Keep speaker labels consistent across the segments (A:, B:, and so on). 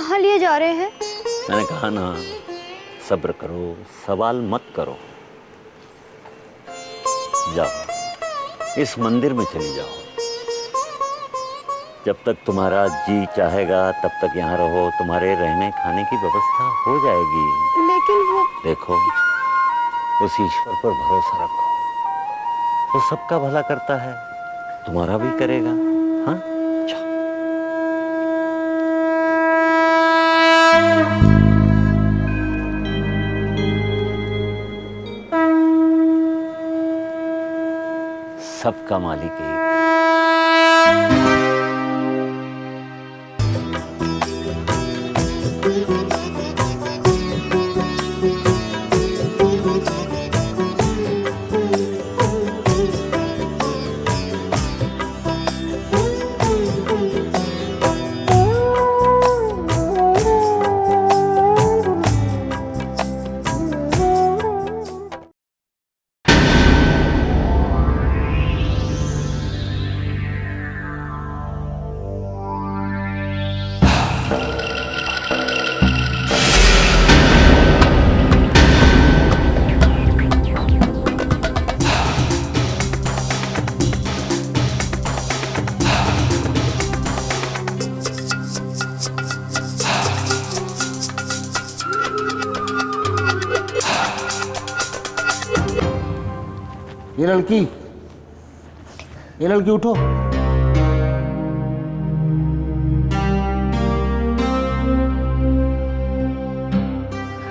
A: कहाँ लिए जा रहे हैं?
B: मैंने कहा ना, सब्र करो, सवाल मत करो। जाओ, इस मंदिर में चली जाओ। जब तक तुम्हारा जी चाहेगा तब तक यहाँ रहो, तुम्हारे रहने खाने की व्यवस्था हो जाएगी।
A: लेकिन वो
B: देखो, उस ईश्वर पर भरोसा रखो, वो सबका भला करता है, तुम्हारा भी करेगा। हाँ, जाओ। सबका मालिक एक।
C: ये लड़की उठो।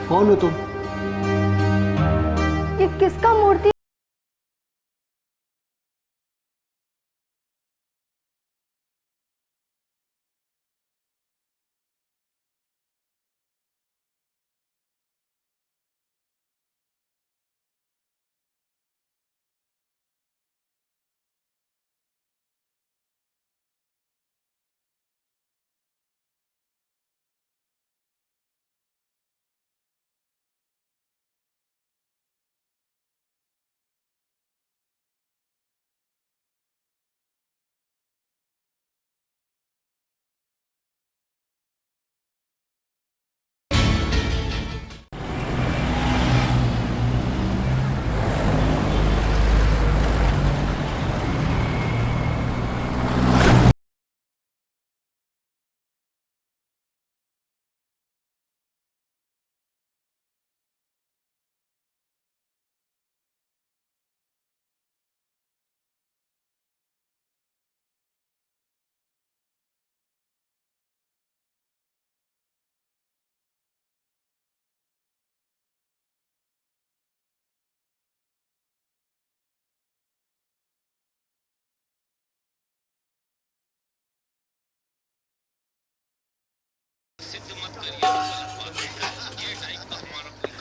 C: कौन हो तुम?
A: ये किसका मूर्ति?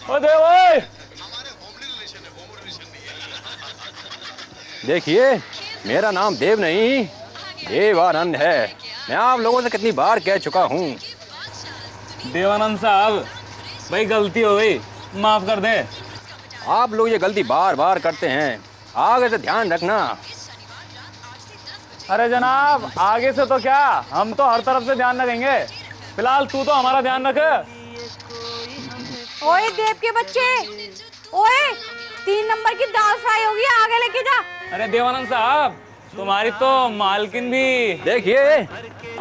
D: ओ देव ओए! देखिए, मेरा नाम देव नहीं, देवानंद है। मैं आप लोगों से कितनी बार कह चुका हूँ।
E: देवानंद साहब, भाई गलती हो गई, माफ कर दे।
D: आप लोग ये गलती बार बार करते हैं, आगे से ध्यान रखना।
E: अरे जनाब, आगे से तो क्या, हम तो हर तरफ से ध्यान रखेंगे। फिलहाल तू तो हमारा ध्यान रख।
F: ओए देव के बच्चे, ओए 3 नंबर की दाल फ्राई होगी, आगे लेके जा।
E: अरे देवानंद साहब, तुम्हारी तो मालकिन भी।
D: देखिए,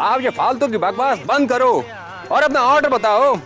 D: आप ये फालतू की बकवास बंद करो और अपना ऑर्डर बताओ।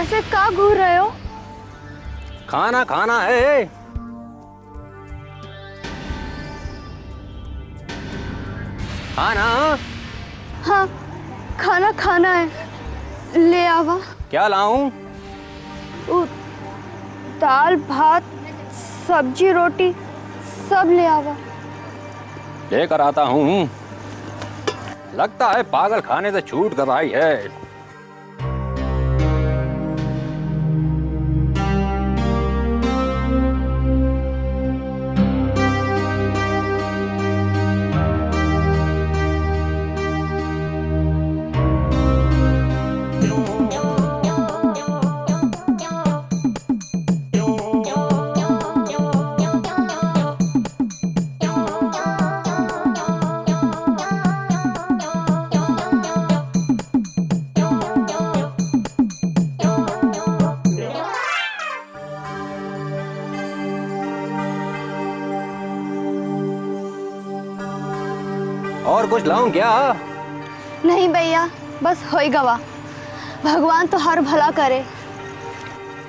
A: ऐसे का घूर रहे हो?
D: खाना खाना है। खाना?
A: हाँ, खाना खाना है। ले आवा।
D: क्या लाऊं?
A: दाल भात सब्जी रोटी सब ले आवा।
D: लेकर आता हूँ। लगता है पागल खाने से छूट कर आई है। और कुछ लाऊं क्या?
A: नहीं भैया, बस होई गवा। भगवान तो हर भला करे।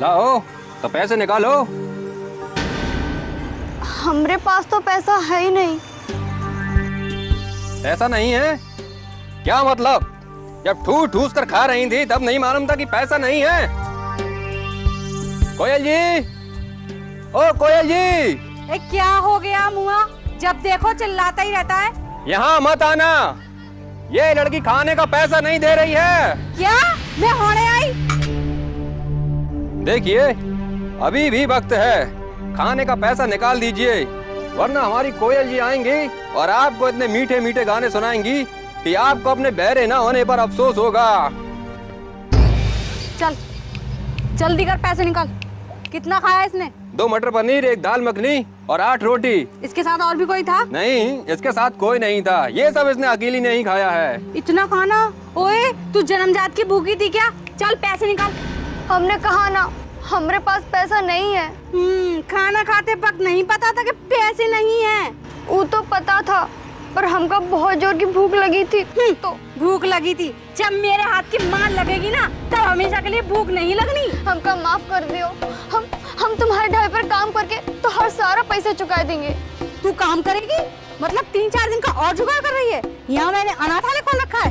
D: लाओ तो पैसे निकालो।
A: हमरे पास तो पैसा है ही नहीं।
D: पैसा नहीं है? क्या मतलब? जब ठूस ठूस कर खा रही थी तब नहीं मालूम था कि पैसा नहीं है? कोयल जी, ओ कोयल जी,
F: क्या हो गया मुआ? जब देखो चिल्लाता ही रहता है।
D: यहाँ मत आना। ये लड़की खाने का पैसा नहीं दे रही है।
F: क्या? मैं होने आई?
D: देखिए, अभी भी वक्त है। खाने का पैसा निकाल दीजिए, वरना हमारी कोयल जी आएंगी और आपको इतने मीठे मीठे गाने सुनाएंगी कि आपको अपने बहरे ना होने पर अफसोस होगा।
F: चल जल्दी कर, पैसे निकाल। कितना खाया इसने?
D: 2 मटर पनीर, 1 दाल मखनी और 8 रोटी।
F: इसके साथ और भी कोई था?
D: नहीं, इसके साथ कोई नहीं था। ये सब इसने अकेली ने ही खाया है।
F: इतना खाना? ओए, तू जन्मजात की भूखी थी क्या? चल पैसे निकाल।
A: हमने कहा ना, हमरे पास पैसा नहीं है।
F: खाना खाते वक्त नहीं पता था कि पैसे नहीं है?
A: वो तो पता था, पर हमको बहुत जोर की भूख लगी थी।
F: तो भूख लगी थी? जब मेरे हाथ की मार लगेगी ना, तब हमेशा के लिए भूख नहीं लगनी।
A: हमका माफ कर दियो। हम तुम्हारे ढाई पर काम करके तो हर सारा पैसा चुका देंगे।
F: तू काम करेगी? मतलब 3-4 दिन का और जुगाड़ कर रही है? यहाँ मैंने अनाथालय खोल रखा है।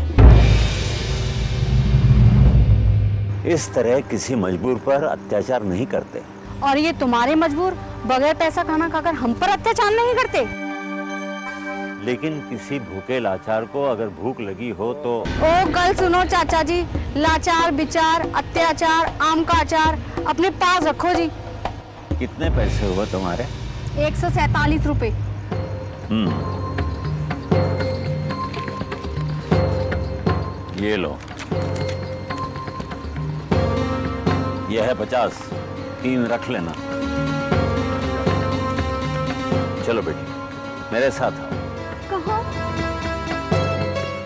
B: इस तरह किसी मजबूर पर अत्याचार नहीं करते।
F: और ये तुम्हारे मजबूर बगैर पैसा खाना खाकर हम पर अत्याचार नहीं करते।
B: लेकिन किसी भूखे लाचार को अगर भूख लगी हो तो।
F: ओ गल सुनो चाचा जी, लाचार विचार अत्याचार आम का अचार अपने पास रखो जी।
B: कितने पैसे हुए तुम्हारे?
F: 147 रुपए।
B: ये लो। यह है 50, 3 रख लेना। चलो बेटी, मेरे साथ आओ।
A: कहाँ?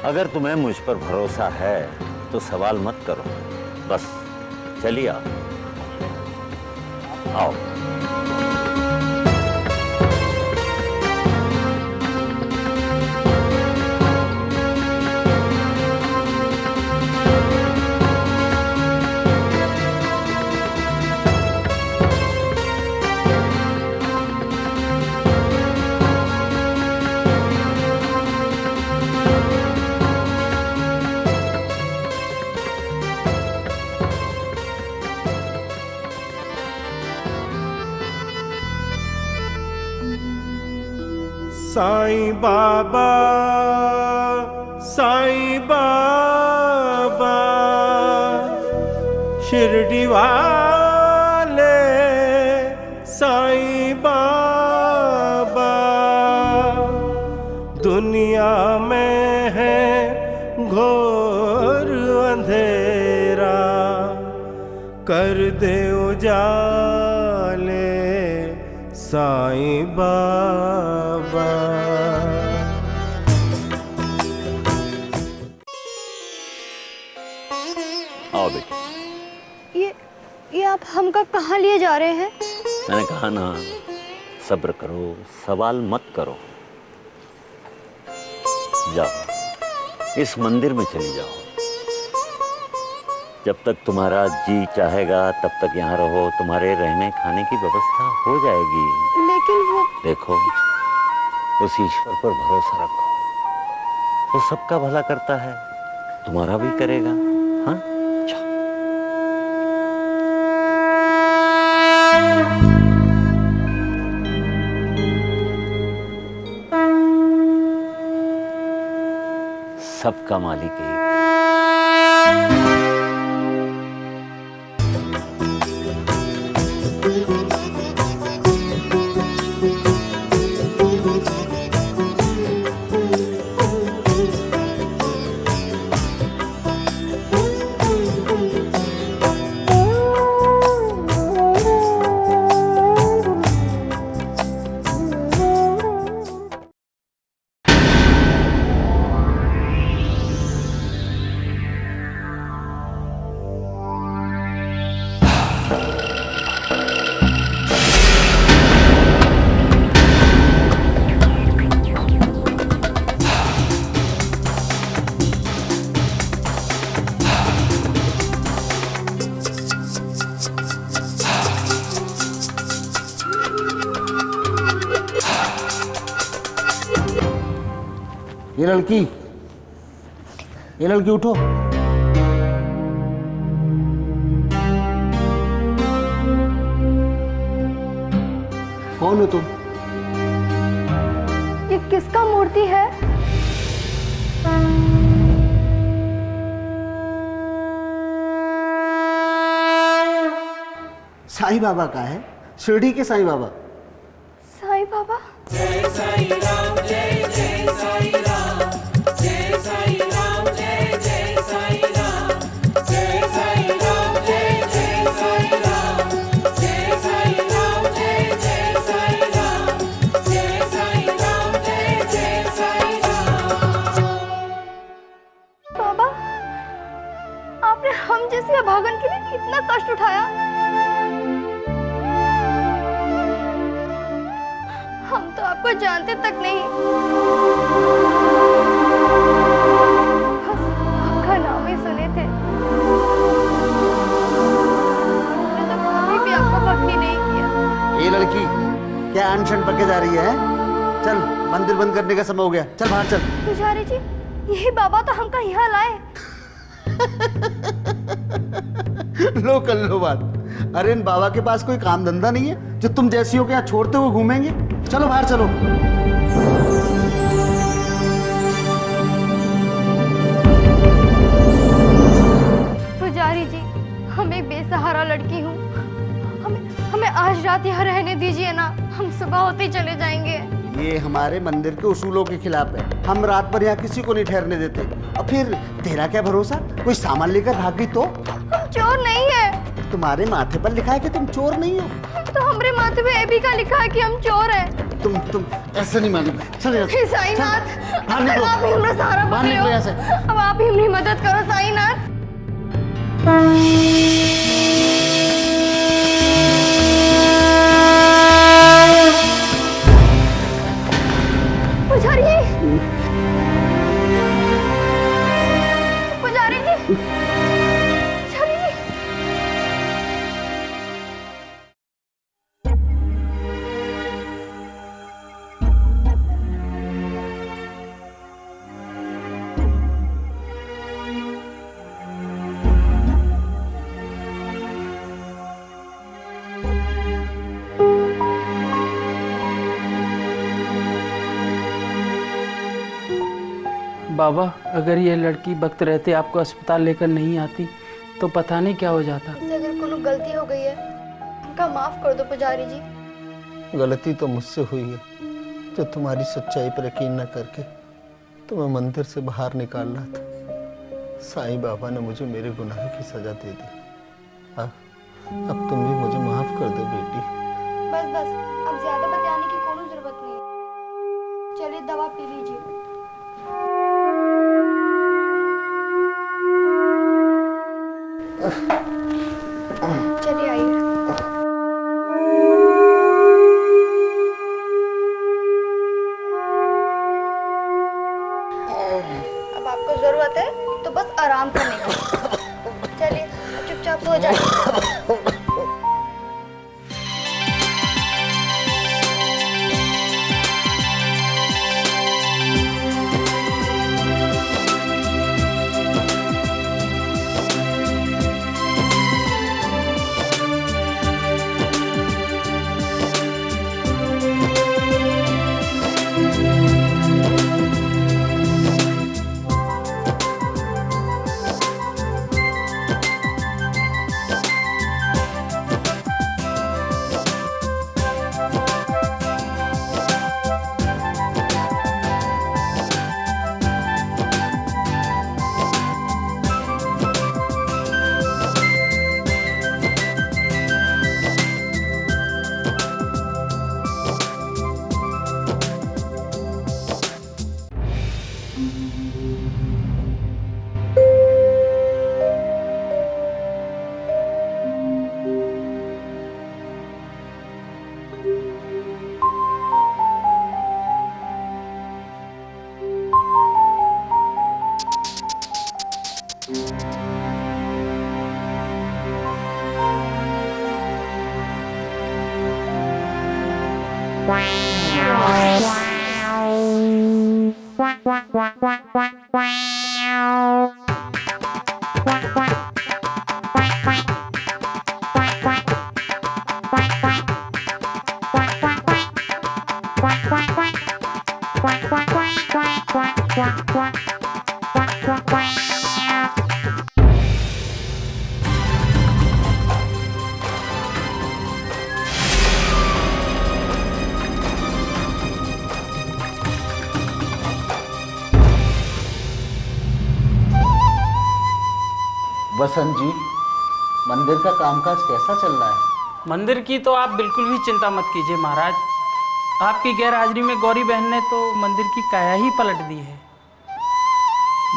B: अगर तुम्हें मुझ पर भरोसा है तो सवाल मत करो, बस चलिए आओ।
G: साईं बाबा, साईं बाबा, शिरडी वाले साईं बाबा, दुनिया में है घोर अंधेरा, कर दे उजाले साईं बाबा।
B: आओ बेटी।
A: ये आप हमका कहाँ लिए जा रहे हैं?
B: मैंने कहा ना, सब्र करो, सवाल मत करो। जाओ, इस मंदिर में चली जाओ। जब तक तुम्हारा जी चाहेगा तब तक यहाँ रहो, तुम्हारे रहने खाने की व्यवस्था हो जाएगी।
A: लेकिन वो
B: देखो, उस ईश्वर पर भरोसा रखो, वो सबका भला करता है, तुम्हारा भी करेगा। हाँ, जाओ। सबका मालिक एक।
C: ये लड़की उठो। कौन हो तुम?
A: ये किसका मूर्ति है?
C: साईं बाबा का है, शिरडी के साईं बाबा।
A: साईं बाबा?
G: जय साईं राम, जय जय साईं राम, जय साईं राम, जय जय साईं राम, जय साईं राम, जय जय साईं राम, जय साईं राम, जय जय साईं राम, जय साईं राम, जय जय साईं राम।
A: बाबा, आपने हम जैसे अभागन के लिए इतना कष्ट उठाया। हम तो आपको जानते तक नहीं, बस आपका नाम ही सुने थे। हमने तो कभी भी आपको भक्ति नहीं किया।
C: ये लड़की क्या अनशन पके जा रही है? चल, मंदिर बंद करने का समय हो गया, चल बाहर चल।
A: पुजारी जी, यही बाबा तो हमका यहाँ लाए।
C: लो कर लो बात। अरे इन बाबा के पास कोई काम धंधा नहीं है जो तुम जैसियों के यहाँ छोड़ते हुए घूमेंगे? चलो बाहर चलो।
A: पुजारी जी, हम एक बेसहारा लड़की हूँ, हमें आज रात यहाँ रहने दीजिए ना, हम सुबह होते ही चले जाएंगे।
C: ये हमारे मंदिर के उसूलों के खिलाफ है, हम रात भर यहाँ किसी को नहीं ठहरने देते। और फिर तेरा क्या भरोसा, कोई सामान लेकर भाग गई तो?
A: हम चोर नहीं है।
C: तुम्हारे माथे पर लिखा है कि तुम चोर नहीं हो।
A: तो हमारे माथे पे ये भी का लिखा है कि हम चोर हैं।
C: तुम ऐसे नहीं मानोगे। चल
A: साईनाथ,
C: बाहर निकलो।
A: आप ही हमारा सहारा
C: बाहर
A: बन
C: निकलो यहाँ से।
A: अब आप ही हमारी मदद करो साईनाथ। पुजारी जी, पुजारी जी, पुजारी जी।
H: बाबा, अगर ये लड़की वक्त रहते आपको अस्पताल लेकर नहीं आती तो पता नहीं क्या हो जाता।
A: अगर कोनो गलती हो गई है, हमका माफ कर दो पुजारी जी।
C: गलती तो मुझसे हुई है, जो तुम्हारी सच्चाई पर यकीन न करके तुम्हें मंदिर से बाहर निकाल रहा था। साईं बाबा ने मुझे मेरे गुनाह की सजा दे दी। अब तुम भी मुझे माफ कर दो बेटी।
A: बस बस, अब ज्यादा बताने की कोई जरूरत नहीं। चलिए दवा पी लीजिए। चलिए आइए। अब आपको जरूरत है तो बस आराम करने की। चलिए। चुपचाप हो जाए।
C: बसंत जी, मंदिर का कामकाज कैसा चल रहा है?
H: मंदिर की तो आप बिल्कुल भी चिंता मत कीजिए महाराज। आपकी गैर हाजिरी में गौरी बहन ने तो मंदिर की काया ही पलट दी है।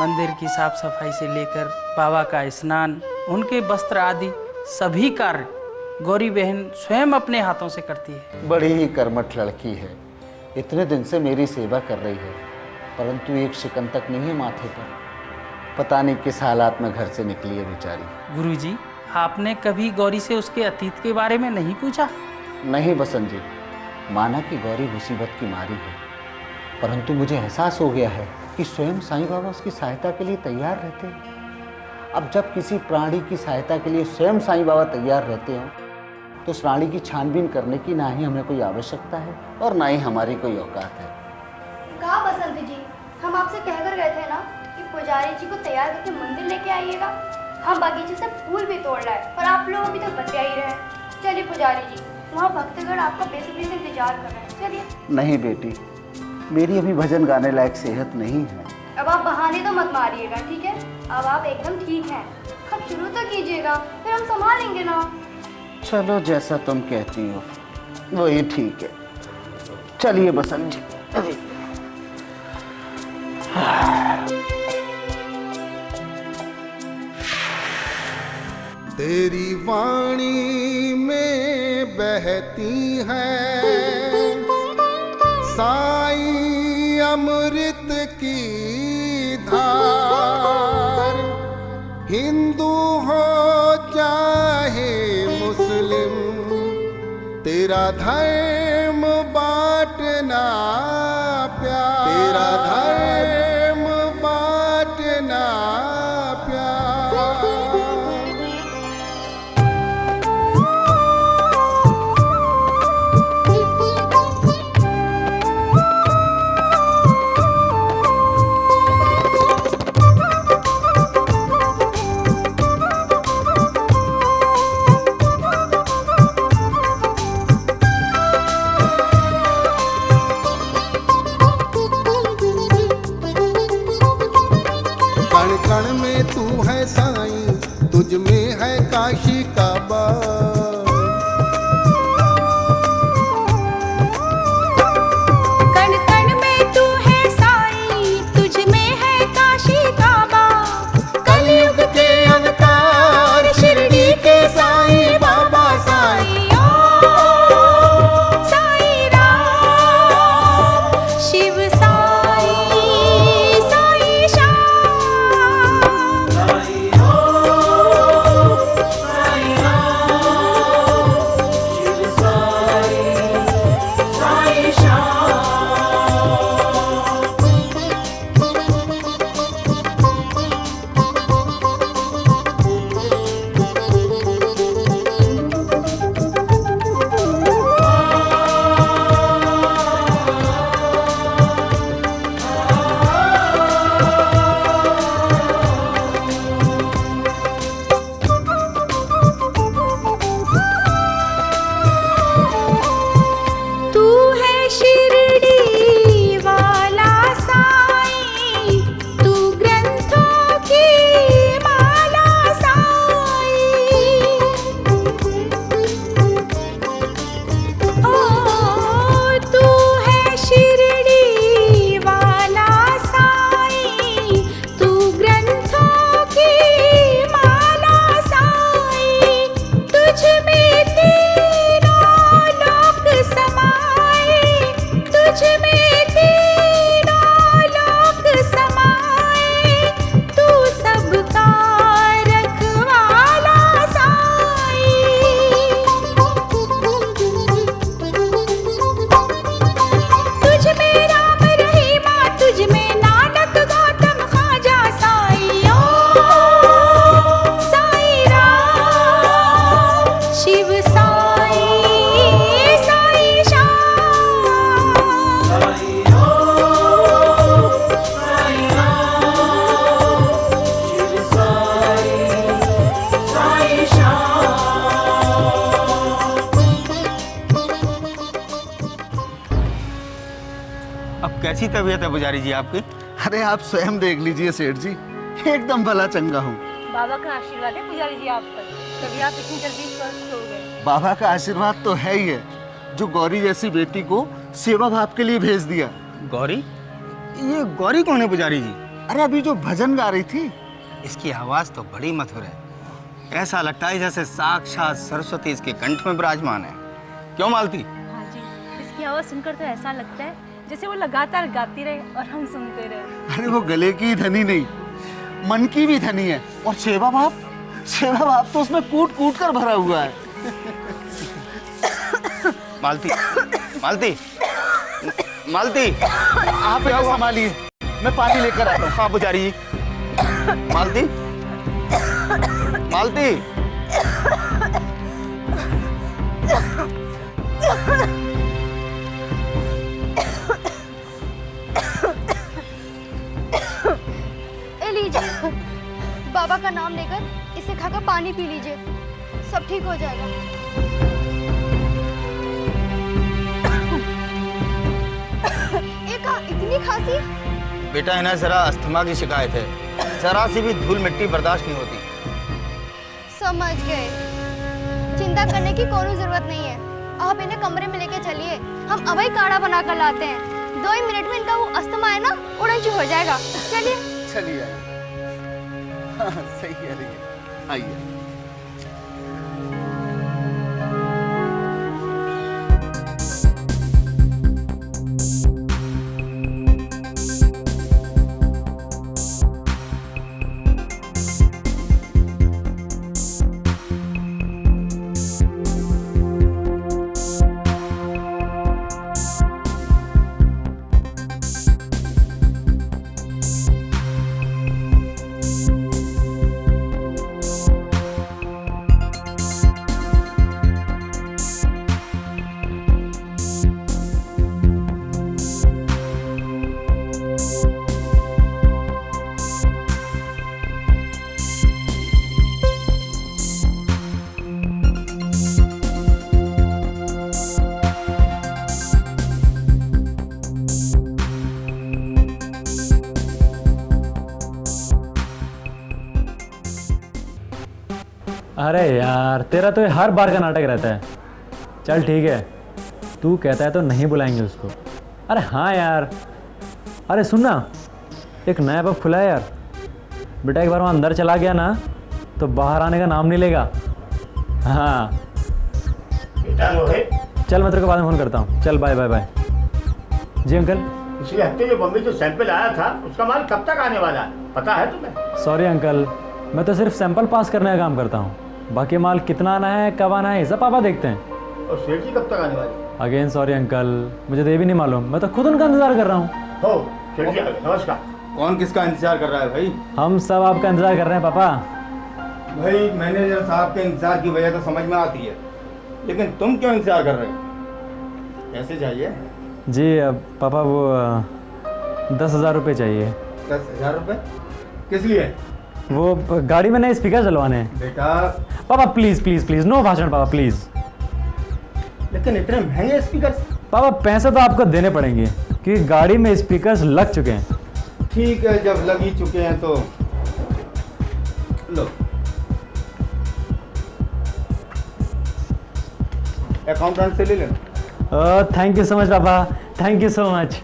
H: मंदिर की साफ सफाई से लेकर बाबा का स्नान, उनके वस्त्र आदि सभी कार्य गौरी बहन स्वयं अपने हाथों से करती है।
C: बड़ी ही कर्मठ लड़की है, इतने दिन से मेरी सेवा कर रही है, परंतु एक शिकन तक नहीं है माथे पर। पता नहीं किस हालात में घर से निकली है बेचारी।
H: गुरुजी, आपने कभी गौरी से उसके अतीत के बारे में नहीं पूछा?
C: नहीं बसंत जी, माना कि गौरी मुसीबत की मारी है, परंतु मुझे एहसास हो गया है कि स्वयं साईं बाबा उसकी सहायता के लिए तैयार रहते हैं। अब जब किसी प्राणी की सहायता के लिए स्वयं साईं बाबा तैयार रहते हो, तो उस प्राणी की छानबीन करने की ना ही हमें कोई आवश्यकता है और ना ही हमारी कोई औकात है।
A: कहा बसंत जी, हम आपसे कहकर गए थे ना कि पुजारी जी को तैयार करके मंदिर लेके आइएगा। हम बगीचे से फूल भी तोड़ लाए और आप लोग अभी तक बतिया ही रहे। चलिए पुजारी जी, वहाँ भक्तगण आपका बेसब्री से इंतजार कर रहे हैं। चलिए।
C: नहीं बेटी, मेरी अभी भजन गाने लायक सेहत नहीं है।
A: अब आप बहाने तो मत मारिएगा, ठीक है? अब आप एकदम ठीक हैं। अब शुरू तो कीजिएगा, फिर हम संभालेंगे ना।
C: चलो जैसा तुम कहती हो वही ठीक है। चलिए बसंत जी।
I: तेरी वाणी में बहती है साईं अमृत की धार। हिंदू हो चाहे मुस्लिम, तेरा धर्म बांटना प्यार। तेरा धर्म बांटना प्यार। कण कण में तू है साईं, तुझ में है काशी काबा।
J: कण कण में तू है साईं, तुझ में है काशी काबा।
I: कलयुग के अवतार शिरडी के साईं बाबा।
J: साईं ओम साईं राम, शिव साईं साईं श्याम।
K: कैसी तबीयत है पुजारी जी आपकी?
C: अरे आप स्वयं देख लीजिए सेठ जी, एकदम भला चंगा हूँ।
F: बाबा का आशीर्वाद है पुजारी जी आप पर, तभी आप इतनी जल्दी स्वस्थ हो गए।
C: बाबा का आशीर्वाद तो है ही है, जो गौरी जैसी बेटी को सेवा भाव के लिए भेज दिया।
K: गौरी? ये गौरी कौन है पुजारी जी?
C: अरे अभी जो भजन गा रही थी।
K: इसकी आवाज तो बड़ी मधुर है, ऐसा लगता है जैसे साक्षात सरस्वती इसके कंठ में विराजमान है। क्यों मालती?
F: हाँ जी, इसकी आवाज़ सुनकर तो ऐसा लगता है जैसे वो लगातार गाती रहे और हम सुनते रहे।
C: अरे वो गले की धनी नहीं, मन की भी धनी है। और सेवा भाव तो उसमें कूट कूट कर भरा हुआ है।
K: मालती, मालती, मालती,
C: आप इसे संभालिए, मैं पानी लेकर आता हूँ।
K: हाँ पुजारी जी। मालती, मालती,
A: ए लीजिए, बाबा का नाम लेकर इसे खाकर पानी पी लीजिए, सब ठीक हो जाएगा। इतनी खांसी?
K: बेटा इन्हें जरा अस्थमा की शिकायत है, जरा सी भी धूल मिट्टी बर्दाश्त नहीं होती।
A: समझ गए, चिंता करने की कोई जरूरत नहीं है। आप इन्हें कमरे में लेके चलिए, हम अभी काढ़ा बना कर लाते हैं। 2 ही मिनट में इनका वो अस्थमा है ना, उड़न हो जाएगा। चलिए
C: चलिए। हाँ, सही कह रही है, आइए।
L: अरे यार, तेरा तो हर बार का नाटक रहता है। चल ठीक है, तू कहता है तो नहीं बुलाएंगे उसको। अरे हाँ यार, अरे सुन ना, एक नया पब खुला है यार। बेटा एक बार वहाँ अंदर चला गया ना तो बाहर आने का नाम नहीं लेगा। हाँ
M: बेटा रोहित,
L: चल मैं तेरे को बाद में फ़ोन करता हूँ। चल बाय बाय बाय। जी अंकल।
M: पिछले हफ्ते जो बम्बई से सैंपल आया था उसका माल कब तक आने वाला है, पता है तुम्हें?
L: सॉरी अंकल, मैं तो सिर्फ सैंपल पास करने का काम करता हूँ। बाकी माल कितना आना है, कब आना है, ये सब पापा देखते हैं।
M: और सेठ जी कब तक आने वाले?
L: अगेन सॉरी अंकल, मुझे तो ये भी नहीं मालूम, मैं तो खुद उनका इंतज़ार कर रहा हूँ।
M: हो सेठ जी नमस्कार।
K: कौन किसका इंतजार कर रहा है भाई?
L: हम सब आपका इंतज़ार कर रहे हैं पापा।
K: भाई मैनेजर साहब के इंतजार की वजह तो समझ में आती है, लेकिन तुम क्यों इंतजार कर रहे हो? कैसे चाहिए?
L: जी पापा वो 10,000 रुपये चाहिए।
K: 10,000 रुपये? किस लिए?
L: वो गाड़ी में नए स्पीकर चलवाने हैं।
K: बेटा
L: पापा प्लीज़ प्लीज़ प्लीज़, नो भाषण पापा प्लीज़।
K: लेकिन इतने महंगे स्पीकर?
L: पापा पैसे तो आपको देने पड़ेंगे क्योंकि गाड़ी में स्पीकर्स लग चुके हैं।
K: ठीक है, जब लग ही चुके हैं तो लो, अकाउंटेंट से ले लेना।
L: थैंक यू सो मच पापा, thank you so much.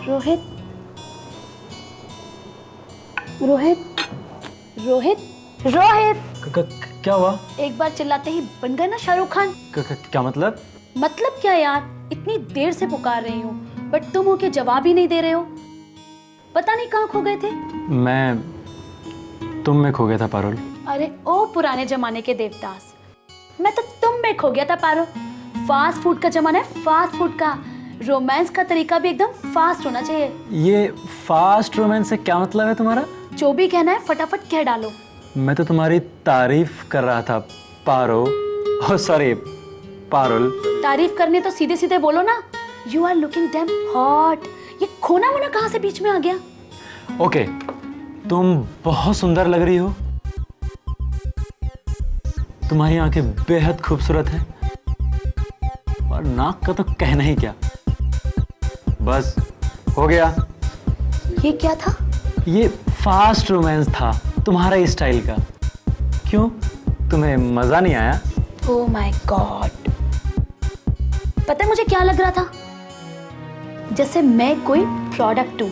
F: Rohit, Rohit, Rohit, Rohit.
L: क्या हुआ?
F: एक बार चिल्लाते ही बन गए ना शाहरुख खान।
L: क्या मतलब?
F: मतलब क्या यार, इतनी देर से पुकार रही हूँ बट तुम हो के जवाब ही नहीं दे रहे हो। पता नहीं कहाँ खो गए थे।
L: मैं तुम में खो गया था पारुल।
F: अरे ओ पुराने जमाने के देवदास, मैं तो तुम में खो गया था पारो। फास्ट फूड का जमाना है, फास्ट फूड का। रोमांस का तरीका भी एकदम फास्ट होना चाहिए।
L: ये फास्ट रोमांस से क्या मतलब है तुम्हारा?
F: जो भी कहना है फटाफट कह डालो।
L: मैं तो तुम्हारी तारीफ कर रहा था पारो। Oh sorry Parul.
F: तारीफ करनी तो सीधे सीधे बोलो ना। You are looking damn hot. ये खोना मोना कहाँ से बीच में आ गया?
L: ओके, तुम बहुत सुंदर लग रही हो। तुम्हारी आंखें बेहद खूबसूरत हैं और नाक का तो कहना ही क्या। बस हो गया।
F: ये क्या था?
L: ये फास्ट रोमांस था तुम्हारा स्टाइल का। क्यों, तुम्हें मजा नहीं आया?
F: ओह माय गॉड, पता है मुझे क्या लग रहा था? जैसे मैं कोई प्रोडक्ट हूं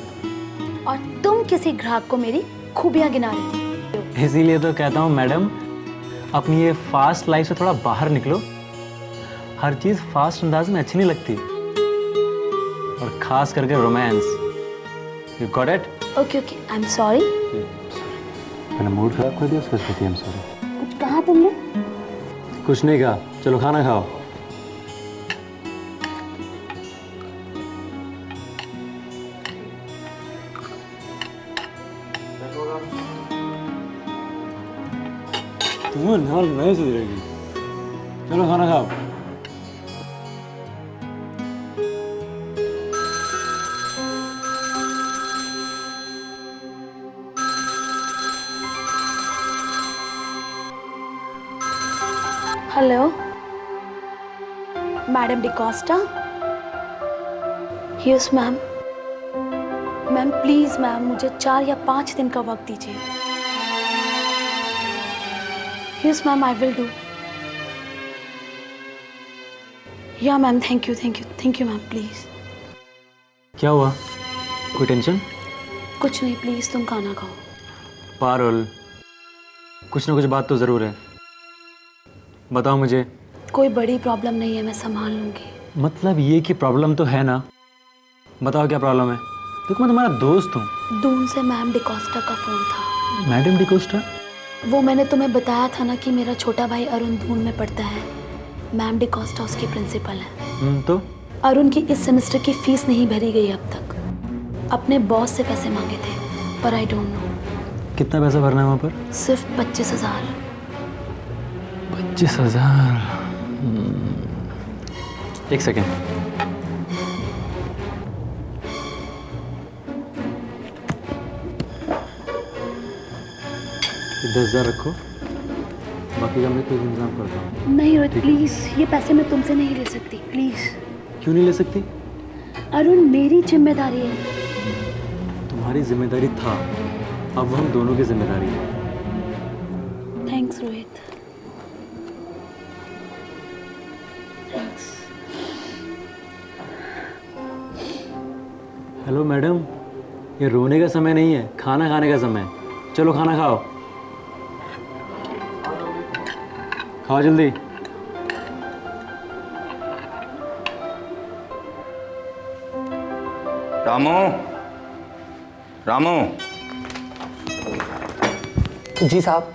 F: और तुम किसी ग्राहक को मेरी खूबियां गिना रही थी।
L: इसीलिए तो कहता हूँ मैडम, अपनी ये फास्ट लाइफ से थोड़ा बाहर निकलो। हर चीज फास्ट अंदाज में अच्छी नहीं लगती, और खास करके romance. You got it?
F: Okay okay, I am sorry.
L: मैंने मूड खराब कर दिया उसके प्रति। I am sorry.
F: कुछ कहा तुमने?
L: कुछ नहीं कहा, चलो खाना खाओ। तुम्हें नाल नहीं सुधरेगी। चलो खाना खाओ।
F: Hello madam D'Costa. Yes ma'am. Ma'am please ma'am, मुझे 4 या 5 दिन का वक्त दीजिए। Yes ma'am, I will do. Yeah ma'am, thank you ma'am, please.
L: क्या हुआ, कोई टेंशन?
F: कुछ नहीं, प्लीज़ तुम खाना खाओ।
L: पारुल, कुछ ना कुछ बात तो ज़रूर है, बताओ मुझे।
F: कोई बड़ी प्रॉब्लम नहीं है, मैं संभाल लूँगी।
L: मतलब ये कि प्रॉब्लम तो है ना, बताओ क्या प्रॉब्लम है। देखो मैं तुम्हारा दोस्त हूँ।
F: दून से मैम डिकोस्टा का फ़ोन था।
L: मैडम डिकोस्टा?
F: वो मैंने तुम्हें बताया था ना कि मेरा छोटा भाई अरुण दून में पढ़ता है। मैम डिकोस्टा उसकी प्रिंसिपल है।
L: तो
F: अरुण की इस सेमेस्टर की फीस नहीं भरी गई अब तक। अपने बॉस से पैसे मांगे थे, पर आई डोंट नो।
L: कितना पैसा भरना है वहाँ पर?
F: सिर्फ 25,000।
L: 25,000? एक सेकेंड। ये 10,000 रखो, बाकी का मैं कुछ इंतजाम करता हूँ।
F: नहीं रोहित प्लीज़, ये पैसे मैं तुमसे नहीं ले सकती, प्लीज़।
L: क्यों नहीं ले सकती?
F: अरुण मेरी जिम्मेदारी है।
L: तुम्हारी जिम्मेदारी था, अब हम दोनों की जिम्मेदारी है।
F: Thanks Rohit, thanks.
L: Hello madam, ये रोने का समय नहीं है, खाना खाने का समय है। चलो खाना खाओ, खाओ जल्दी।
K: रामू, रामू।
C: जी साहब।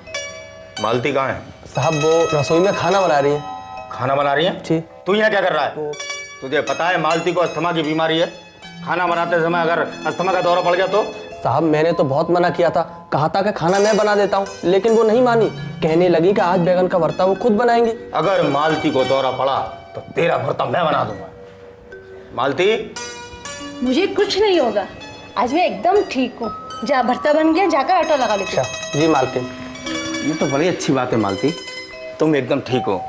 K: मालती कहाँ है?
C: साहब वो रसोई में खाना बना रही है।
K: खाना बना रही है?
C: जी।
K: तू यहाँ क्या कर रहा है? तुझे पता है मालती को अस्थमा की बीमारी है? खाना बनाते समय अगर अस्थमा का दौरा पड़ गया तो?
C: साहब मैंने तो बहुत मना किया था, कहा था कि खाना मैं बना देता हूँ, लेकिन वो नहीं मानी। कहने लगी कि आज बैगन का भरता वो खुद बनाएंगी।
K: अगर मालती को दौरा पड़ा तो तेरा भरता मैं बना दूंगा। मालती,
N: मुझे कुछ नहीं होगा, आज मैं एकदम ठीक हूँ। जा भरता बन गया, जाकर ऑटो लगा लेते।
C: जी मालकिन।
K: ये तो बड़ी अच्छी बात है मालती, तुम एकदम ठीक हो,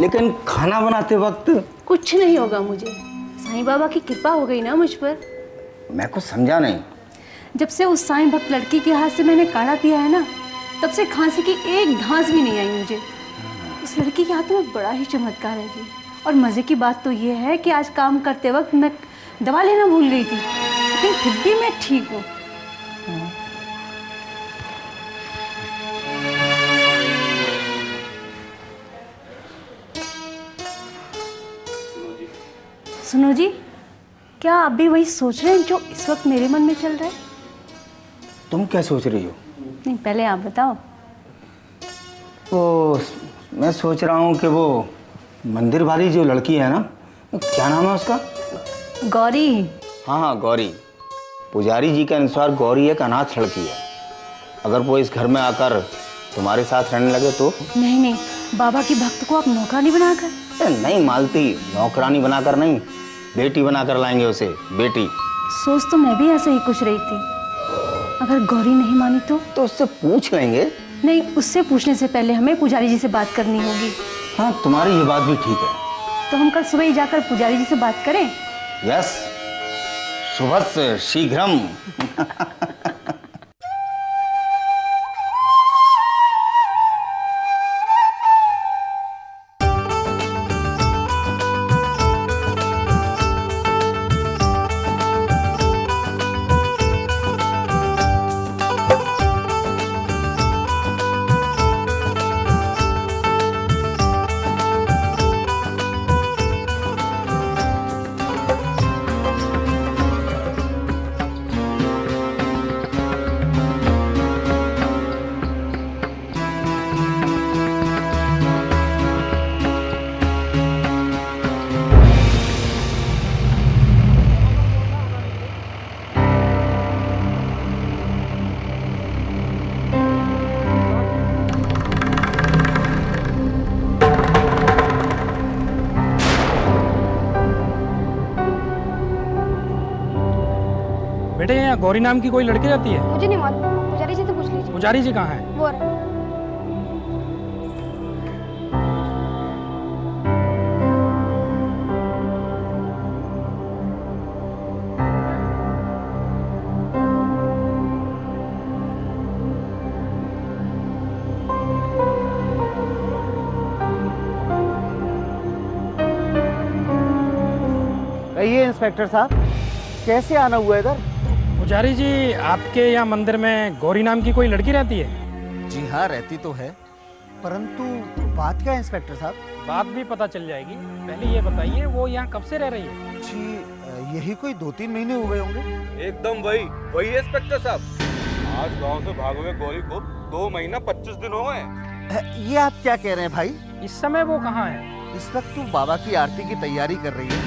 K: लेकिन खाना बनाते वक्त
N: कुछ नहीं होगा मुझे। साईं बाबा की कृपा हो गई ना मुझ पर।
K: मैं कुछ समझा नहीं।
N: जब से उस साईं भक्त लड़की के हाथ से मैंने काढ़ा पिया है ना, तब से खांसी की एक धांस भी नहीं आई मुझे। उस लड़की के हाथ में बड़ा ही चमत्कार है जी। और मज़े की बात तो ये है कि आज काम करते वक्त मैं दवा लेना भूल गई थी, लेकिन फिर भी मैं ठीक हूँ। सुनो जी, क्या आप भी वही सोच रहे हैं जो इस वक्त मेरे मन में चल रहा है?
K: तुम क्या सोच रही हो?
N: नहीं, पहले आप बताओ।
K: वो मैं सोच रहा हूँ कि वो मंदिर वाली जो लड़की है ना, क्या नाम है उसका?
N: गौरी।
K: हाँ हाँ गौरी। पुजारी जी के अनुसार गौरी एक अनाथ लड़की है। अगर वो इस घर में आकर तुम्हारे साथ रहने लगे तो?
N: नहीं नहीं, बाबा की भक्त को आप नौकरानी बनाकर?
K: नहीं मालती, नौकरानी बनाकर नहीं, बेटी बनाकर लाएंगे उसे, बेटी।
N: सोच तो मैं भी ऐसे ही कुछ रही थी। अगर गौरी नहीं मानी तो?
K: उससे पूछ लेंगे,
N: नहीं, उससे पूछने से पहले हमें पुजारी जी से बात करनी होगी।
K: हाँ, तुम्हारी ये बात भी ठीक है।
N: तो हम कल सुबह ही जाकर पुजारी जी से बात करें?
K: यस, शुभस्य शीघ्रम।
H: बेटे यहाँ गौरी नाम की कोई लड़की रहती है?
A: मुझे नहीं मालूम, पुजारी जी से पूछ लीजिए।
H: पुजारी जी कहाँ है?
A: वो रहे।
O: कहिए इंस्पेक्टर साहब, कैसे आना हुआ इधर?
H: पुजारी जी, आपके यहाँ मंदिर में गौरी नाम की कोई लड़की रहती है?
O: जी हाँ, रहती तो है, परंतु बात क्या है इंस्पेक्टर साहब?
H: बात भी पता चल जाएगी। पहले ये बताइए, वो यहाँ कब से रह रही है?
O: जी यही कोई 2-3 महीने हो गए होंगे।
P: एकदम वही इंस्पेक्टर साहब। आज गांव से भागे हुए गौरी को 2 महीना 25 दिन हो गए।
O: ये आप क्या कह रहे हैं भाई?
H: इस समय वो कहाँ है?
O: इस वक्त तो बाबा की आरती की तैयारी कर रही है।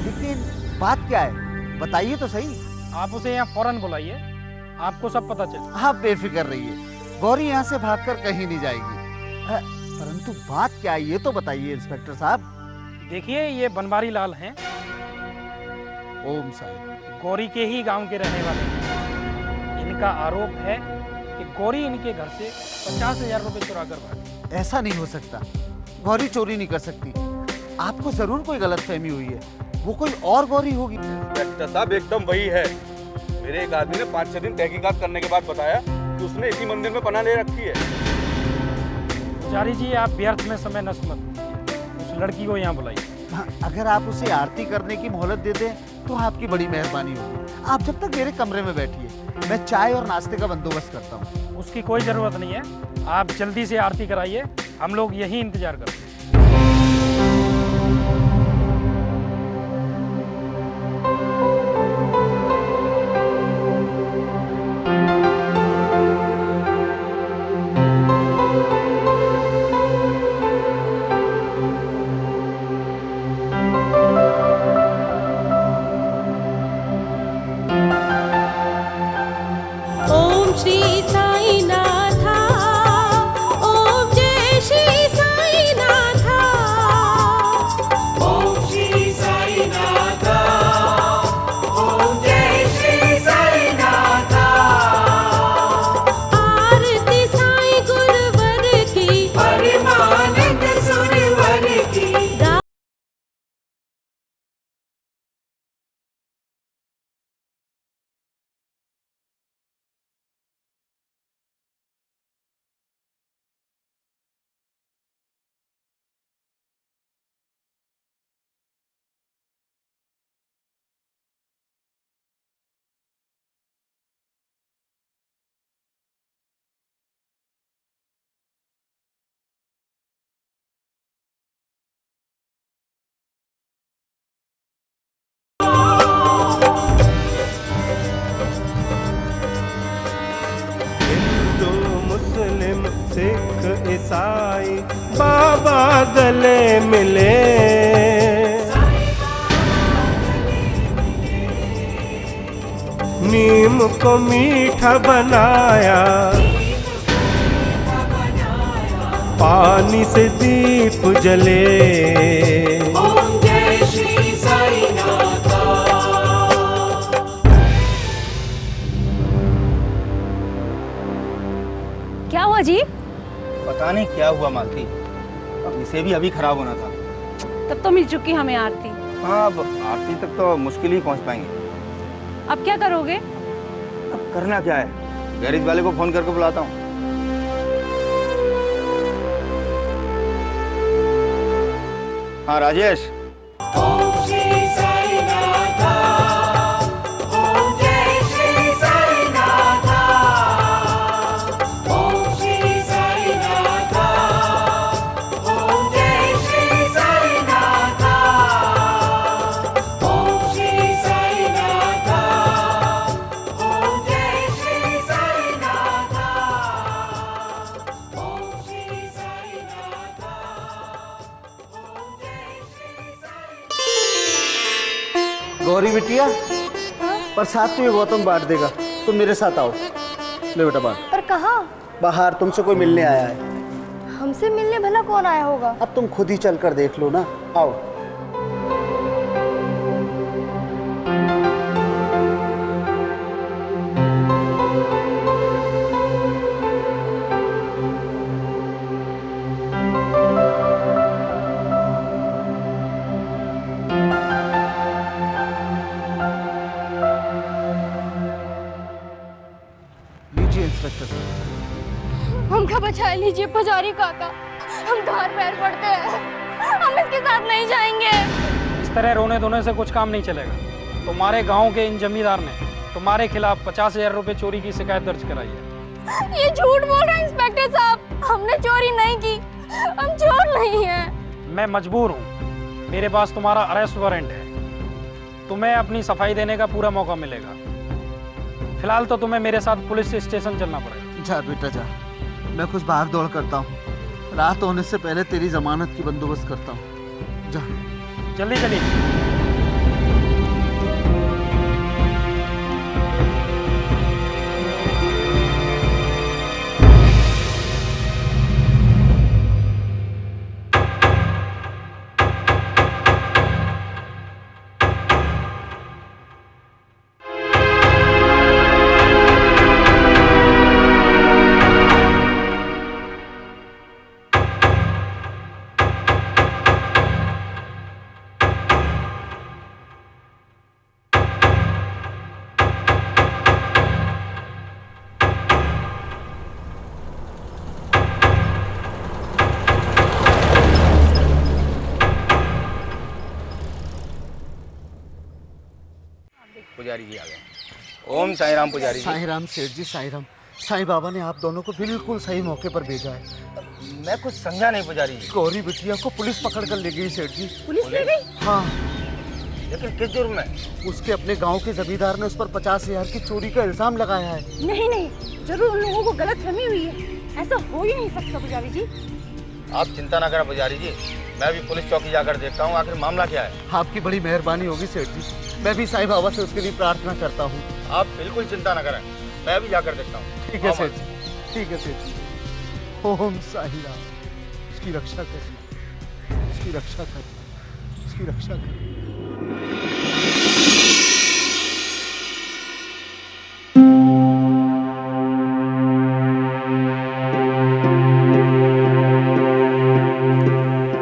O: लेकिन बात क्या है, बताइए तो सही।
H: आप उसे यहाँ फौरन बुलाइए, आपको सब पता चले।
O: आप बेफिक्र रहिए, गौरी यहाँ से भागकर कहीं नहीं जाएगी। परंतु बात क्या है ये तो बताइए इंस्पेक्टर साहब।
H: देखिए, ये बनवारी लाल हैं।
O: ओम साईं।
H: गौरी के ही गांव के रहने वाले हैं। इनका आरोप है कि गौरी इनके घर से 50,000 रुपए चुरा कर भागी।
O: ऐसा नहीं हो सकता, गौरी चोरी नहीं कर सकती। आपको जरूर कोई गलतफहमी हुई है, वो कोई और गौरी होगी।
P: इंस्पेक्टर साहब, एकदम वही है। मेरे एक आदमी ने 5-6 दिन तहकीकात करने के बाद बताया कि उसने इसी मंदिर में पनाह ले रखी है।
H: पुजारी जी, आप व्यर्थ में समय नष्ट मत कीजिए। उस लड़की को यहाँ बुलाइए।
O: हाँ, अगर आप उसे आरती करने की मोहलत दे दें तो आपकी बड़ी मेहरबानी होगी। आप जब तक मेरे कमरे में बैठिए, मैं चाय और नाश्ते का बंदोबस्त करता हूँ।
H: उसकी कोई जरूरत नहीं है, आप जल्दी से आरती कराइए, हम लोग यही इंतजार करते हैं।
J: ओम श्री साई नाथा, ओम जय श्री साई नाथा, ओम श्री साई नाथा, ओम जय श्री साई नाथा। आरती साई गुरुवर की, परमानंद सुरवर की।
G: मुस्लिम सिख ईसाई बाबा गले मिले। नीम को मीठा बनाया, पानी से दीप जले।
J: ओम जय श्री साई नाथा।
N: क्या हुआ हुआ जी?
K: पता नहीं क्या हुआ मालती, अब इसे भी अभी खराब होना था।
N: तब तो मिल चुकी हमें आरती।
K: हाँ, अब आरती तक तो मुश्किल ही पहुंच पाएंगे।
N: अब क्या करोगे?
K: अब करना क्या है, गैरेज वाले को फोन करके बुलाता हूँ। हाँ राजेश,
G: ओम श्री साई नाथा, ओम जय श्री साई नाथा, ओम श्री साई नाथा, ओम जय श्री साई नाथा, ओम श्री साई नाथा, ओम जय श्री साई नाथा, ओम श्री साई नाथा।
O: गौरी बिटिया, प्रसाद तुम्हें गौतम बांट देगा, तुम मेरे साथ आओ। ले बेटा बांट।
A: पर कहाँ?
O: बाहर तुमसे कोई मिलने आया है।
A: हमसे मिलने भला कौन आया होगा?
O: अब तुम खुद ही चल कर देख लो ना, आओ। लीजिए इंस्पेक्टर साहब।
A: हमका बचा लीजिए पुजारी काका, हम घर पैर पड़ते हैं, हम इसके साथ नहीं जाएंगे।
H: इस तरह रोने धोने से कुछ काम नहीं चलेगा। तुम्हारे गांव के इन जमींदार ने तुम्हारे खिलाफ 50,000 रुपए चोरी की शिकायत दर्ज कराई है।
A: ये झूठ बोल रहे हैं इंस्पेक्टर साहब, हमने चोरी नहीं की, हम चोर नहीं हैं।
H: मैं मजबूर हूँ, मेरे पास तुम्हारा अरेस्ट वारंट है, तुम्हें अपनी सफाई देने का पूरा मौका मिलेगा। फिलहाल तो तुम्हें मेरे साथ पुलिस स्टेशन चलना पड़ेगा।
O: जा बेटा जा, मैं कुछ भाग दौड़ करता हूँ, रात होने से पहले तेरी जमानत की बंदोबस्त करता हूँ। जा
H: जल्दी चलिए।
K: पुजारी जी आ गए। ओम साई राम पुजारी जी।
O: साई राम सेठ जी, साई राम। साईं बाबा ने आप दोनों को बिल्कुल सही मौके पर भेजा है।
K: मैं कुछ समझा नहीं पुजारी जी।
O: गौरी बिटिया को पुलिस पकड़ कर ले गई सेठ जी।
N: पुलिस ले गई?
O: हाँ।
K: लेकिन किस जुर्म में?
O: उसके अपने गांव के जमींदार ने उस पर 50,000 की चोरी का इल्जाम लगाया है।
N: नहीं नहीं, जरूर उन लोगों को गलतफहमी हुई है, ऐसा हो ही नहीं सकता पुजारी जी।
K: आप चिंता ना करें पुजारी जी, मैं अभी पुलिस चौकी जाकर देखता हूँ आखिर मामला क्या है।
O: आपकी बड़ी मेहरबानी होगी सेठ जी, मैं भी साईं बाबा से उसके लिए प्रार्थना करता हूँ।
K: आप बिल्कुल चिंता ना करें, मैं भी जाकर देखता हूँ।
O: ठीक है सेठ जी, ठीक है सेठ जी। ओम साई राम। उसकी रक्षा करना, उसकी रक्षा करना, उसकी रक्षा करना।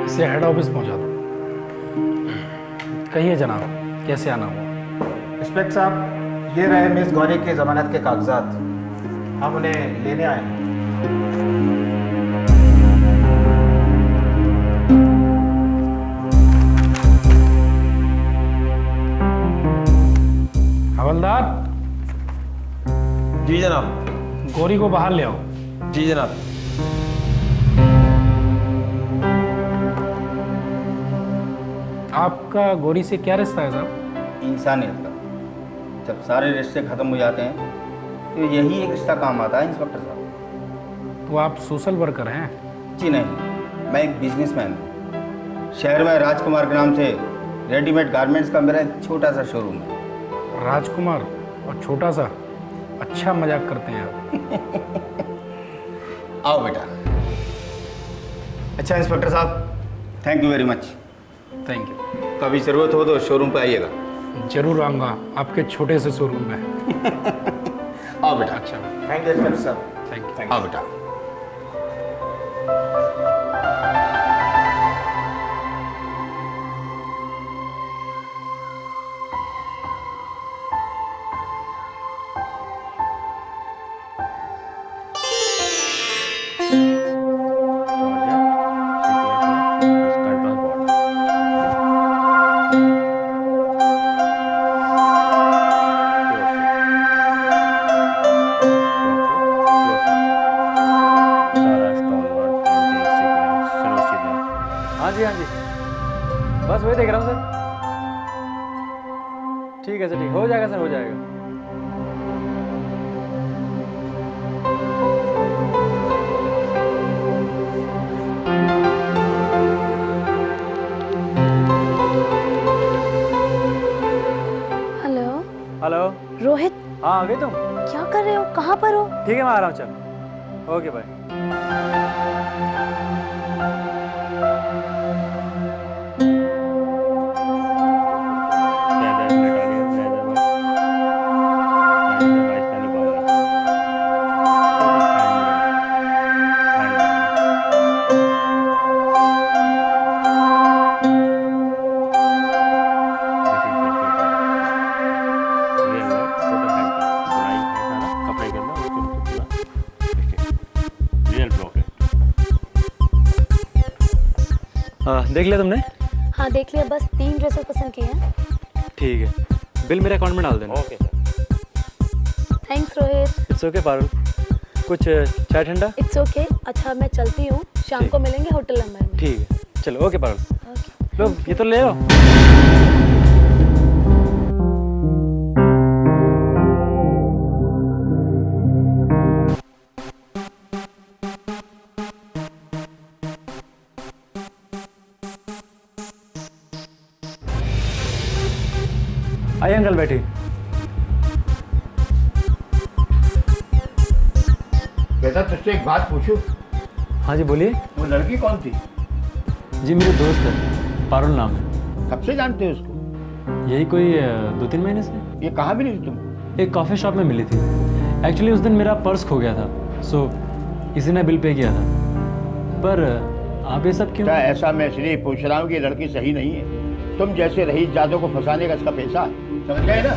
H: इसे हेड ऑफिस पहुंचा दो। कहिए जनाब, कैसे आना हुआ?
Q: इंस्पेक्टर साहब, ये रहे मिस गौरी के जमानत के कागजात, हम उन्हें लेने आए हैं।
H: हवलदार।
Q: जी जनाब।
H: गौरी को बाहर ले आओ।
Q: जी जनाब।
H: आपका गौरी से क्या रिश्ता है साहब?
K: इंसानियत का। जब सारे रिश्ते खत्म हो जाते हैं तो यही एक रिश्ता काम आता है इंस्पेक्टर साहब।
H: तो आप सोशल वर्कर हैं?
K: जी नहीं, मैं एक बिजनेसमैन हूँ। शहर में राजकुमार के नाम से रेडीमेड गारमेंट्स का मेरा एक छोटा सा शोरूम है।
H: राजकुमार और छोटा सा, अच्छा मजाक करते हैं आप।
K: आओ बेटा। अच्छा इंस्पेक्टर साहब, thank you very much.
H: Thank you.
K: कभी ज़रूरत हो तो शोरूम पे आइएगा।
H: जरूर आऊँगा आपके छोटे से शोरूम में।
K: आओ बेटा।
Q: थैंक यू इंस्पेक्टर साहब।
K: आओ बेटा।
H: Thank you.
K: आओ बेटा।
L: देख रहा हूँ सर। ठीक है सर, ठीक हो जाएगा सर, हो जाएगा।
F: हेलो
L: हेलो
F: रोहित,
L: हाँ आ गई तुम?
F: क्या कर रहे हो, कहाँ पर हो?
L: ठीक है मैं आ रहा हूँ, चल ओके बाय। देख लिया तुमने?
F: हाँ देख लिया, बस 3 ड्रेसेस पसंद किए हैं।
L: ठीक है, बिल मेरे अकाउंट में डाल देना।
P: Okay sir.
F: Thanks Rohit.
L: It's okay Parul, कुछ चाय ठंडा?
F: It's okay. अच्छा मैं चलती हूँ, शाम को मिलेंगे होटल नंबर में।
L: ठीक है चलो, ओके पारुल। लो ये तो ले लो। आइए अंकल बैठिए।
M: बेटा तुझसे एक बात पूछूं?
L: हाँ जी बोलिए।
M: वो लड़की कौन थी?
L: जी मेरे दोस्त है, पारुल नाम है।
M: कब से जानते हो उसको?
L: यही कोई 2-3 महीने से।
M: ये कहाँ मिली थी तुम?
L: एक कॉफ़ी शॉप में मिली थी। एक्चुअली उस दिन मेरा पर्स खो गया था, सो इसी ने बिल पे किया था। पर आप ये सब क्यों?
M: क्या ऐसा मैं इसलिए पूछ रहा हूँ कि लड़की सही नहीं है। तुम जैसे रईस जादव को फंसाने का इसका पैसा, समझ गए ना?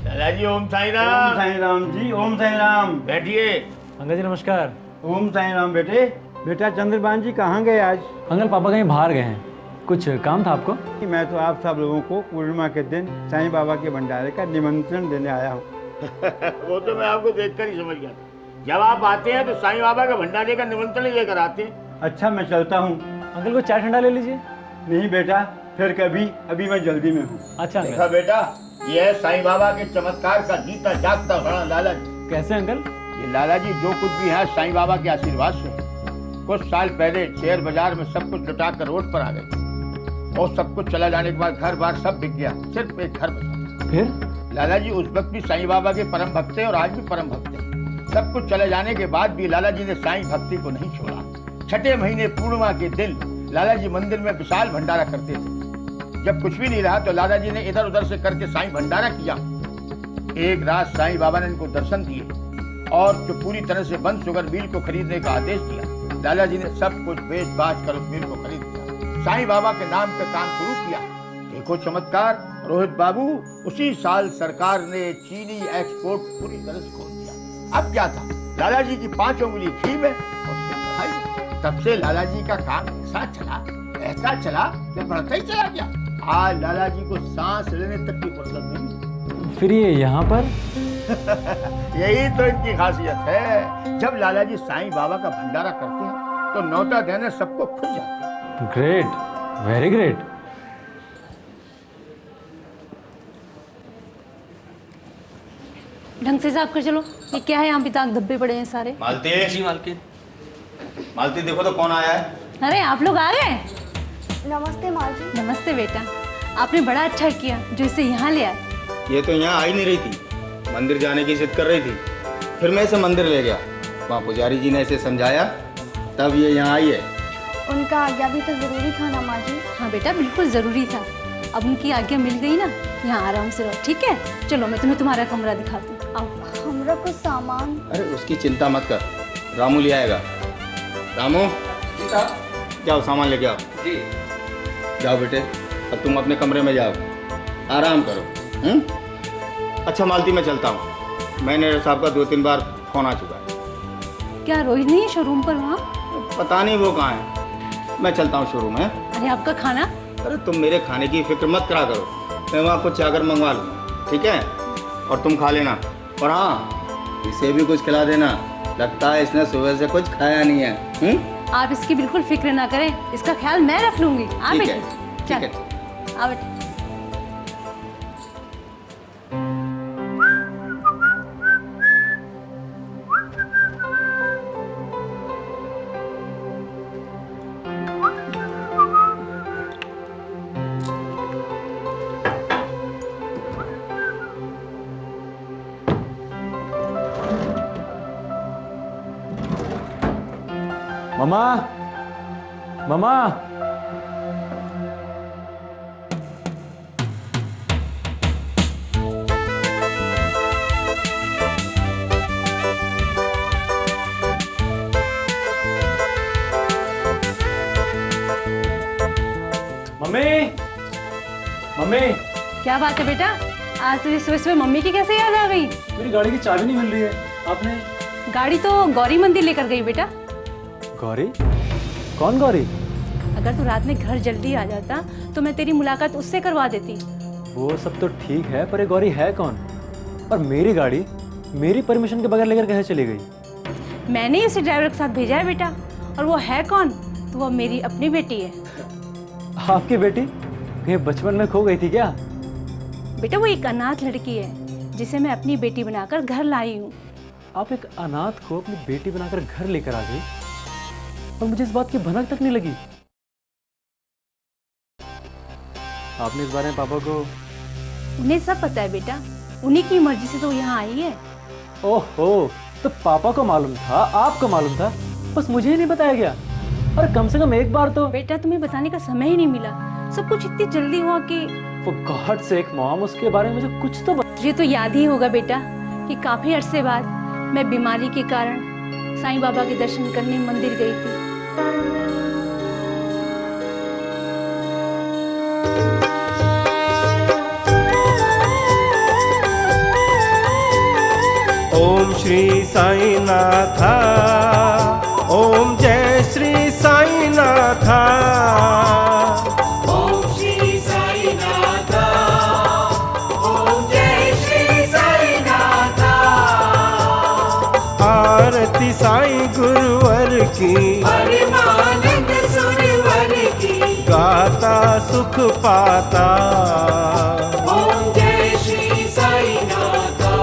M: चला जी, ओम साईं राम।
R: ओम साईं राम जी, ओम साईं राम।
M: बैठिए।
L: अंकल जी नमस्कार।
R: ओम साईं राम बेटे। बेटा चंद्रभान जी कहाँ गए आज?
L: अंकल पापा कहीं बाहर गए हैं, कुछ काम था आपको?
R: मैं तो आप सब लोगों को पूर्णिमा के दिन साईं बाबा के भंडारे का निमंत्रण देने आया हूँ।
M: वो तो मैं आपको देखकर ही समझ गया था। जब आप आते हैं तो साईं बाबा का भंडारे का निमंत्रण लेकर आते हैं।
R: अच्छा मैं चलता हूँ।
L: अंकल को चाय ठंडा ले लीजिए।
R: नहीं बेटा, फिर कभी, अभी मैं जल्दी में हूँ।
L: अच्छा
M: देखा बेटा, ये है साईं बाबा के चमत्कार का जीता जागता बड़ा लाला जी।
L: कैसे अंकल?
M: ये लाला जी जो कुछ भी है साईं बाबा के आशीर्वाद से। कुछ साल पहले शेयर बाजार में सब कुछ लुटा कर रोड पर आ गए और सब कुछ चला जाने के बाद घर बार सब बिक गया, सिर्फ एक घर बचा।
L: फिर
M: लाला जी उस वक्त भी साईं बाबा के परम भक्त थे और आज भी परम भक्त हैं। सब कुछ चले जाने के बाद भी लाला जी ने साईं भक्ति को नहीं छोड़ा। छठे महीने पूर्णिमा के दिन लाला जी मंदिर में विशाल भंडारा करते थे। जब कुछ भी नहीं रहा तो लाला जी ने इधर उधर से करके साईं भंडारा किया। एक रात साईं बाबा ने इनको दर्शन दिए और जो पूरी तरह से बंद शुगर मिल को खरीदने का आदेश दिया। लाला जी ने सब कुछ बेच बाच कर उस मिल को खरीद लिया, साईं बाबा के नाम पे काम शुरू किया। देखो चमत्कार रोहित बाबू, उसी साल सरकार ने चीनी एक्सपोर्ट पूरी तरह से खोल दिया। अब क्या था, लाला जी की 5 उंगली घी में और सिर्फ खाई। तब से लाला जी का काम ऐसा चला कि बढ़ता ही चला गया। आज लाला जी को सांस लेने तक की फुर्सत नहीं।
L: फिर ये यहाँ पर?
M: यही तो इनकी खासियत है। जब लाला जी साईं बाबा का भंडारा करते हैं तो न्योता देने सबको खुश जाते हैं।
L: Great, very great.
N: ढंग से साफ कर चलो। ये क्या है, यहाँ पे दाग धब्बे पड़े हैं सारे।
K: मालती
H: जी मालकिन।
K: मालती देखो तो कौन आया है।
N: अरे आप लोग आ गए।
A: नमस्ते माँ जी।
N: नमस्ते बेटा, आपने बड़ा अच्छा किया जो इसे यहाँ ले आए।
K: ये तो यहाँ आ ही नहीं रही थी, मंदिर जाने की जिद कर रही थी। फिर मैं इसे मंदिर ले गया, वहाँ पुजारी जी ने इसे समझाया, तब ये यहाँ आई है।
A: उनका आज्ञा भी तो जरूरी था ना माँ जी।
N: हाँ बेटा बिल्कुल ज़रूरी था। अब उनकी आज्ञा मिल गई ना, यहाँ आराम से रहो, ठीक है? चलो मैं तुम्हें तुम्हारा कमरा दिखाती हूँ, आओ।
A: हमरा कुछ सामान।
K: अरे उसकी चिंता मत कर, रामू ले आएगा। रामू जाओ सामान लेके आओ।
H: जी
K: जाओ बेटे, अब तुम अपने कमरे में जाओ, आराम करो। अच्छा मालती मैं चलता हूँ, मैनेजर साहब का 2-3 बार फोन आ चुका है।
N: क्या रोहित नहीं है शोरूम पर वहाँ?
K: पता नहीं वो कहाँ है, मैं चलता हूँ शोरूम में।
N: अरे आपका खाना?
K: अरे तुम मेरे खाने की फिक्र मत करा करो, मैं वहाँ कुछ चाकर मंगवा लूँगा, ठीक है? और तुम खा लेना, और हाँ इसे भी कुछ खिला देना, लगता है इसने सुबह से कुछ खाया नहीं है।
N: आप इसकी बिल्कुल फिक्र ना करें, इसका ख्याल मैं रख लूंगी। आ
K: ठीक
N: बेटी,
K: है,
N: चल,
K: ठीक है।
N: आ बेटी।
L: मम्मा, मम्मा, मम्मी, मम्मी।
N: क्या बात है बेटा, आज तुझे सुबह सुबह मम्मी की कैसे याद आ गई?
L: मेरी गाड़ी की चाबी नहीं मिल रही है, आपने?
N: गाड़ी तो गौरी मंदिर लेकर गई बेटा।
L: गौरी? कौन गौरी?
N: अगर तू रात में घर जल्दी आ जाता तो मैं तेरी मुलाकात उससे करवा देती।
L: वो सब तो ठीक है, पर ये गौरी है कौन? और मेरी गाड़ी मेरी परमिशन के बगैर लेकर कहाँ चली गई?
N: मैंने ही उसे ड्राइवर के साथ भेजा है बेटा। और वो है कौन? तो वो मेरी अपनी बेटी है।
L: आपकी बेटी? ये बचपन में खो गई थी क्या?
N: बेटा वो एक अनाथ लड़की है जिसे मैं अपनी बेटी बनाकर घर लाई हूँ।
L: आप एक अनाथ को अपनी बेटी बनाकर घर लेकर आ गई और मुझे इस बात की भनक तक नहीं लगी। आपने इस बारे में पापा को?
N: उन्हें सब पता है बेटा, उन्हीं की मर्जी से तो यहाँ आई है।
L: ओहो, तो पापा को मालूम था, आपको मालूम था, बस मुझे ही नहीं बताया गया। और कम से कम एक बार तो।
N: बेटा तुम्हें बताने का समय ही नहीं मिला, सब कुछ इतनी जल्दी हुआ कि।
L: For God's sake मॉम, उसके बारे में मुझे कुछ तो
N: तुझे तो याद ही होगा बेटा कि काफी अरसे बाद मैं बीमारी के कारण साईं बाबा के दर्शन करने मंदिर गई थी।
G: ओम श्री साई नाथा, ओम जय श्री साई नाथा, ओम श्री साई नाथा, ओम जय श्री साई नाथा। आरती साई गुरुवर की, परमानंद सुरवर की, गाता सुख पाता। ओम जय श्री साई नाथा।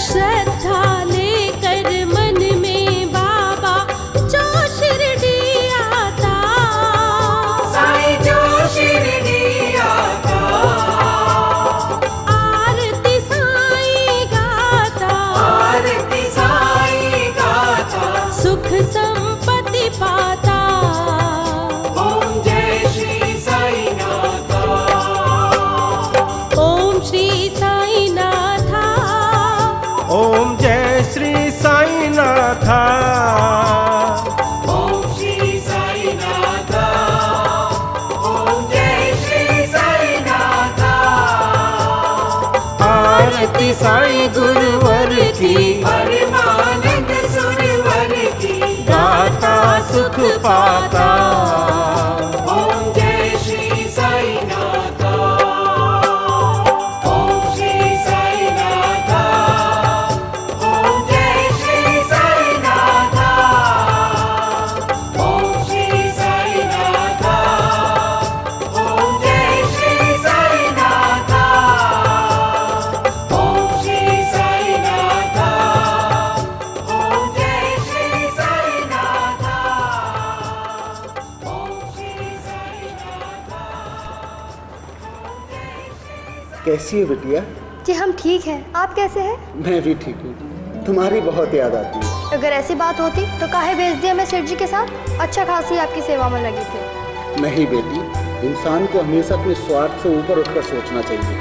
J: श्रद्धा लेकर मन में बाबा जो शिरडी आता,
G: साईं जो शिरडी आता,
J: आरती साईं गाता,
G: आरती साईं गाता,
J: सुख संपत्ति पाता।
G: ओम जय श्री साई नाथा।
J: ओम श्री साई नाथा,
G: ओम जय श्री साई नाथा, ओम श्री साई नाथा, ओम जय श्री साई नाथा। आरती साई गुरुवर की, परमानंद सुरवर की, गाता सुख पाता। ओम जय श्री साई नाथा, ओम श्री साई नाथा, ओम जय श्री साई नाथा, ओम श्री साई नाथा, ओम जय श्री साई नाथा, ओम श्री साई नाथा, ओम जय श्री साई नाथा, ओम श्री साई नाथा।
C: कैसी है बिटिया?
A: जी हम ठीक हैं, आप कैसे हैं?
C: मैं भी ठीक हूँ, तुम्हारी बहुत याद आती है।
A: अगर ऐसी बात होती तो काहे भेज दिया मैं सेठ जी के साथ? अच्छा खासी आपकी सेवा में लगी थी।
C: नहीं बेटी, इंसान को हमेशा अपने स्वार्थ से ऊपर उठकर सोचना चाहिए।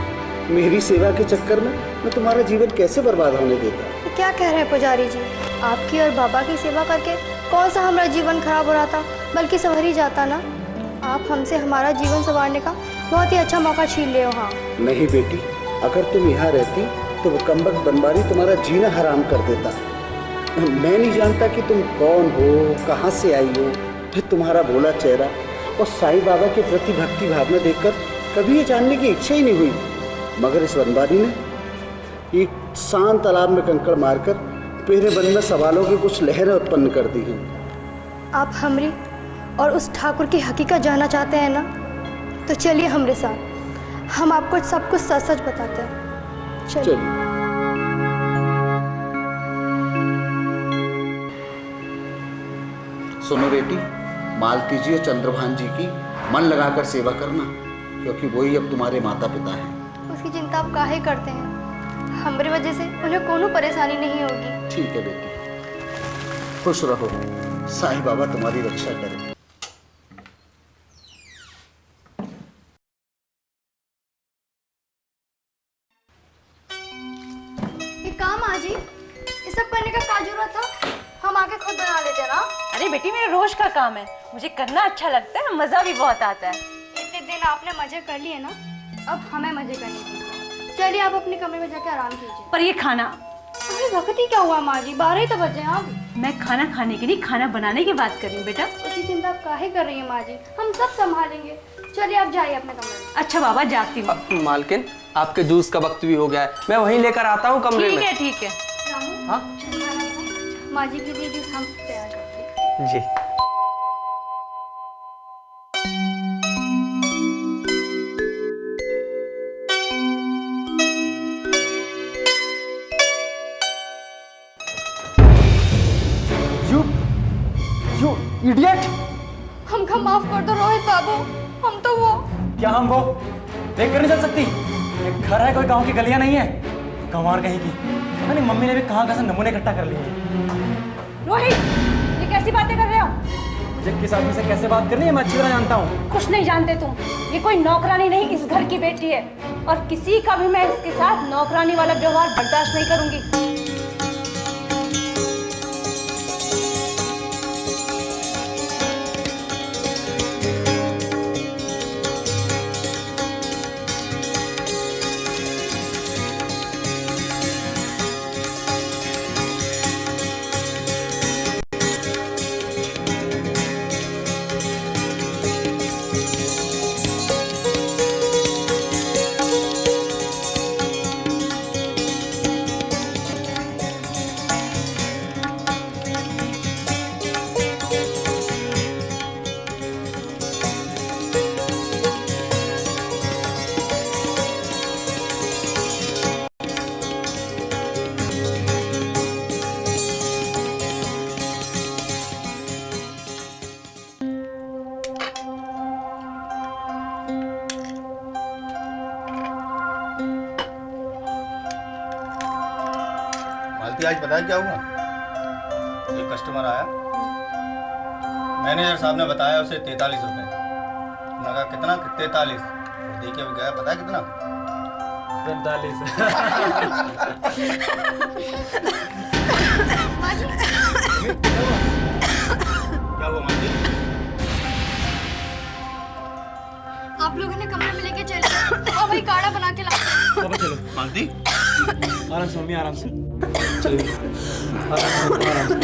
C: मेरी सेवा के चक्कर में मैं तुम्हारा जीवन कैसे बर्बाद होने देता?
A: तो क्या कह रहे हैं पुजारी जी, आपकी और बाबा की सेवा करके कौन सा हमारा जीवन खराब हो रहा था, बल्कि संवर ही जाता ना। आप हमसे हमारा जीवन संवारने का बहुत ही अच्छा मौका छीन ले हो। हाँ
C: नहीं बेटी, अगर तुम यहाँ रहती तो वो कमबख्त बनवारी तुम्हारा जीना हराम कर देता। मैं नहीं जानता कि तुम कौन हो, कहाँ से आई हो, फिर तुम्हारा भोला चेहरा और साईं बाबा के प्रति भक्ति भावना देखकर कभी ये जानने की इच्छा ही नहीं हुई। मगर इस बनवारी ने एक
O: शांत तालाब में कंकड़ मारकर मेरे मन में सवालों की कुछ लहरें उत्पन्न कर दी हैं।
A: आप हमरी और उस ठाकुर की हकीकत जानना चाहते हैं ना, तो चलिए हमारे साथ, हम आपको सब कुछ सच सच बताते हैं। चलिए।
O: सुनो बेटी, मालती जी और चंद्रभान जी की मन लगाकर सेवा करना, क्योंकि वही अब तुम्हारे माता पिता हैं।
A: उसकी चिंता आप काहे करते हैं? हमारी वजह से उन्हें कोनो परेशानी नहीं होगी।
O: ठीक है बेटी, खुश रहो, साईं बाबा तुम्हारी रक्षा करें।
A: ये काम आजी, ये सब करने का क्या जरूरत था? हम आके खुद बना लेते ना।
N: अरे बेटी, मेरा रोज का काम है, मुझे करना अच्छा लगता है, मजा भी बहुत आता है।
A: इतने दिन आपने मजे कर लिए ना, अब हमें मजे करने दीजिए। चलिए आप अपने कमरे में जाके आराम कीजिए।
N: पर ये खाना,
A: अरे वक्त ही क्या हुआ माँ जी, 12 ही तो बजे हैं। आप
N: मैं खाना खाने की नहीं, खाना बनाने की बात कर रही हूँ बेटा।
A: उसकी चिंता आप काहे कर रही हैं माँ जी, हम सब संभालेंगे। चलिए आप जाइए अपने कमरे में।
N: अच्छा बाबा, जाती हूँ।
S: मालकिन, आपके जूस का वक्त भी हो गया है, मैं वहीं लेकर आता हूँ कमरे में।
N: ठीक है ठीक है।
S: हाँ
A: माँ जी के लिए जूस हम तैयार करते हैं।
S: जी।
L: You idiot!
A: हमको माफ कर दो रोहित बाबू, हम तो वो।
L: क्या हम वो? देख कर नहीं चल सकती? ये घर है, कोई गांव की गलियां नहीं है। गंवार कहीं की। पता नहीं मम्मी ने भी कहाँ से नमूने इकट्ठा कर लिए।
N: रोहित, ये कैसी बातें कर रहे हो?
L: मुझे किस आदमी से कैसे बात करनी है मैं अच्छी तरह जानता हूँ।
N: कुछ नहीं जानते तुम, ये कोई नौकरानी नहीं, इस घर की बेटी है, और किसी का भी मैं इसके साथ नौकरानी वाला व्यवहार बर्दाश्त नहीं करूंगी।
K: आज पता है क्या हुआ? एक कस्टमर आया, मैनेजर साहब ने बताया उसे 43 रुपए। मैंने कहा कितना? 43। और देखिए वो गया, पता है कितना?
L: 45।
K: क्या हुआ मालती?
A: आप लोगों ने कमरे में लेके चले और वही काढ़ा बना के लाते हैं।
K: चलो मालती,
L: आराम से मम्मी, आराम से चलिए, आराम से।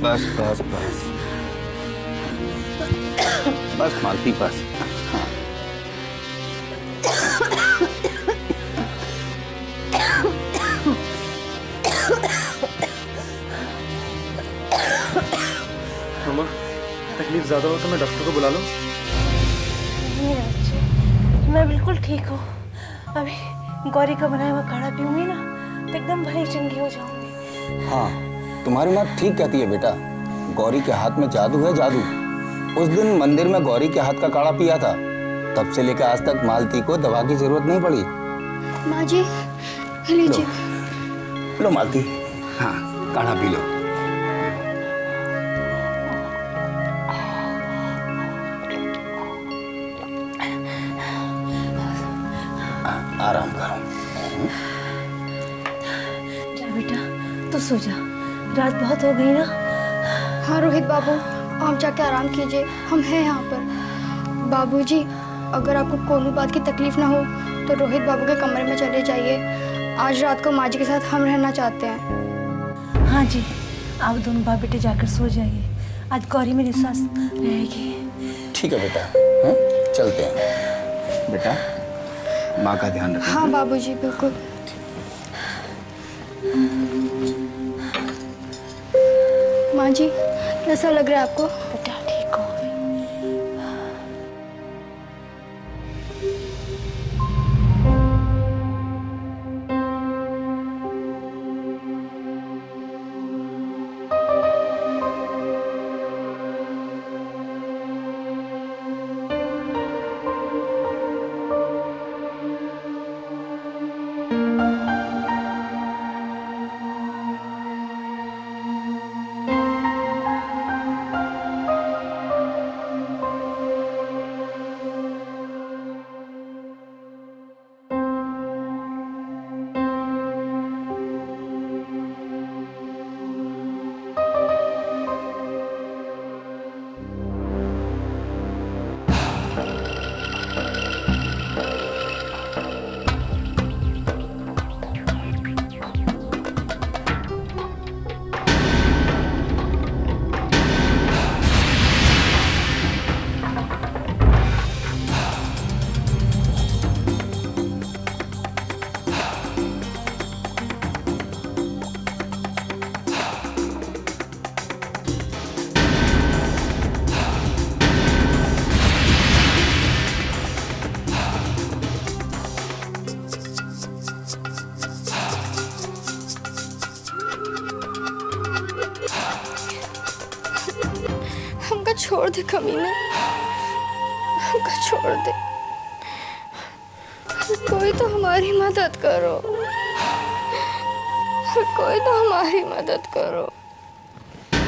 K: बस बस बस बस मालती, बस। हाँ।
L: मामा, तकलीफ ज्यादा हो तो मैं डॉक्टर को बुला लूं?
N: मेरे बच्चे, मैं बिल्कुल ठीक हूँ। अभी गौरी का बनाया हुआ काढ़ा पीऊंगी ना तो एकदम भली चंगी हो जाऊंगी।
K: हाँ, तुम्हारी माँ ठीक कहती है बेटा, गौरी के हाथ में जादू है, जादू। उस दिन मंदिर में गौरी के हाथ का काढ़ा पिया था, तब से लेकर आज तक मालती को दवा की जरूरत नहीं पड़ी।
A: माँ जी लीजिए।
K: लो मालती, हाँ काढ़ा पी लो। आराम करो।
N: जा बेटा, तो सो जा, रात बहुत हो गई ना।
A: हाँ रोहित बाबू, आप जाके आराम कीजिए, हम हैं यहाँ पर। बाबूजी, अगर आपको कोनो बात की तकलीफ ना हो तो रोहित बाबू के कमरे में चले जाइए। आज रात को माँ जी के साथ हम रहना चाहते हैं।
N: हाँ जी, आप दोनों बाप बेटे जाकर सो जाइए, आज गौरी मेरे साथ रहेगी।
K: ठीक है बेटा, चलते हैं बेटा। माँ का ध्यान रखना।
A: हाँ बाबूजी, बिल्कुल। माँ जी, कैसा लग रहा है आपको?
F: बेटा ठीक हो?
A: हमका छोड़ दे कमीने, हमका छोड़ दे। कोई तो हमारी मदद करो, कोई तो हमारी मदद करो।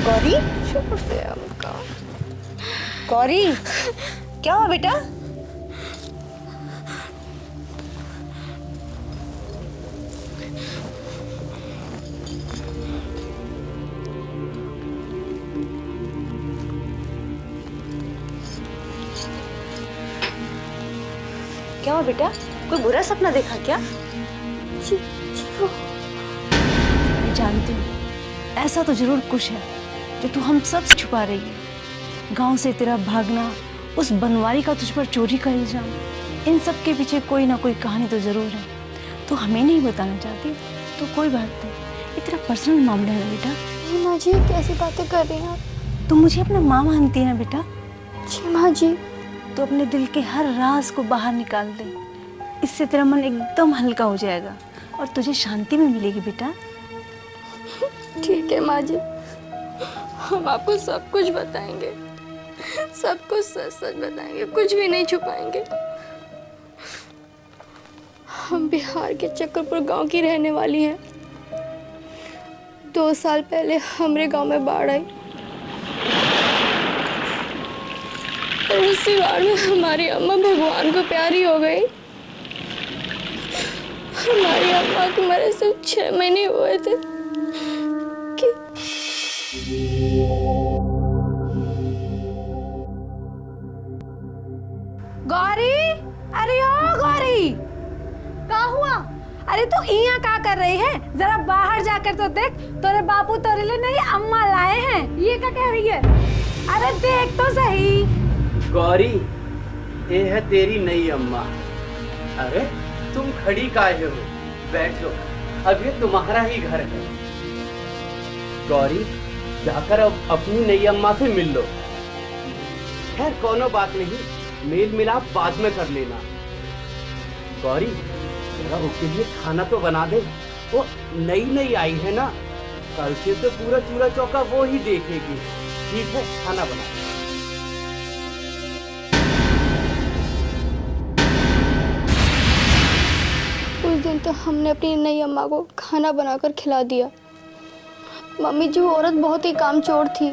N: गौरी,
A: छोड़ दे हमका।
N: गौरी, क्या हुआ बेटा? क्या हुआ बेटा? कोई बुरा सपना देखा क्या?
A: जी हो।
N: मैं जानती हूँ, ऐसा तो जरूर कुछ है जो तू हम सब से छुपा रही है। गांव से तेरा भागना, उस बनवारी का तुझ पर चोरी का इल्जाम, इन सब के पीछे कोई ना कोई कहानी तो जरूर है। तू हमें नहीं बताना चाहती तो कोई बात नहीं, ये तेरा पर्सनल मामला है बेटा।
A: नहीं माँ जी, कैसी बातें कर रही हैं आप?
N: तुम मुझे अपना माँ मानती है ना बेटा?
A: जी माँ जी।
N: तो अपने दिल के हर राज को बाहर निकाल दे, इससे तेरा मन एकदम हल्का हो जाएगा और तुझे शांति में मिलेगी बेटा।
A: ठीक है माँ जी, हम आपको सब कुछ बताएंगे, सब कुछ सच सच बताएंगे, कुछ भी नहीं छुपाएंगे। हम बिहार के चक्रपुर गांव की रहने वाली हैं। 2 साल पहले हमारे गांव में बाढ़ आई और उसी बाढ़ में हमारी अम्मा भगवान को प्यारी हो गई। हमारी अम्मा को मरे से 6 महीने हुए थे कि
N: गौरी, अरे ओ गौरी, क्या हुआ? अरे तू यहाँ क्या कर रही है? जरा बाहर जाकर तो देख, तेरे बापू तेरे लिए नई अम्मा लाए हैं। ये क्या कह रही है? अरे देख तो सही।
S: गौरी, ये है तेरी नई अम्मा। अरे तुम खड़ी काहे हो? बैठो, अब ये तुम्हारा ही घर है। गौरी, जाकर अब अपनी नई अम्मा से मिल लो। खैर कोनो बात नहीं, मेल मिलाप बाद में कर लेना। गौरी, जरा उसके लिए खाना तो बना दे, वो नई नई आई है ना, कल से तो पूरा चूल्हा चौका वो ही देखेगी। ठीक है, खाना बना।
A: उस दिन तो हमने अपनी नई अम्मा को खाना बनाकर खिला दिया। मम्मी जी वो औरत बहुत ही कामचोर थी।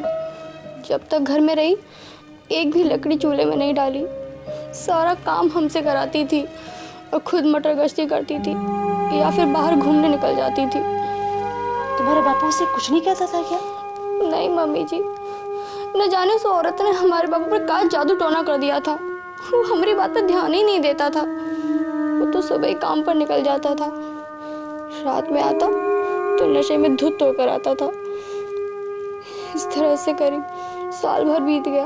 A: जब तक घर में रही, एक भी लकड़ी चूल्हे में नहीं डाली। सारा काम हमसे कराती थी और खुद मटर गश्ती करती थी या फिर बाहर घूमने निकल जाती थी।
N: तुम्हारे बापू से कुछ नहीं कहता था क्या?
A: नहीं मम्मी जी, न जाने उस औरत ने हमारे बापू पर क्या जादू टोना कर दिया था। वो हमारी बात पर ध्यान ही नहीं देता था। वो तो सुबह ही काम पर निकल जाता था, रात में आता तो नशे में धुत होकर आता था। इस तरह से करीब साल भर बीत गया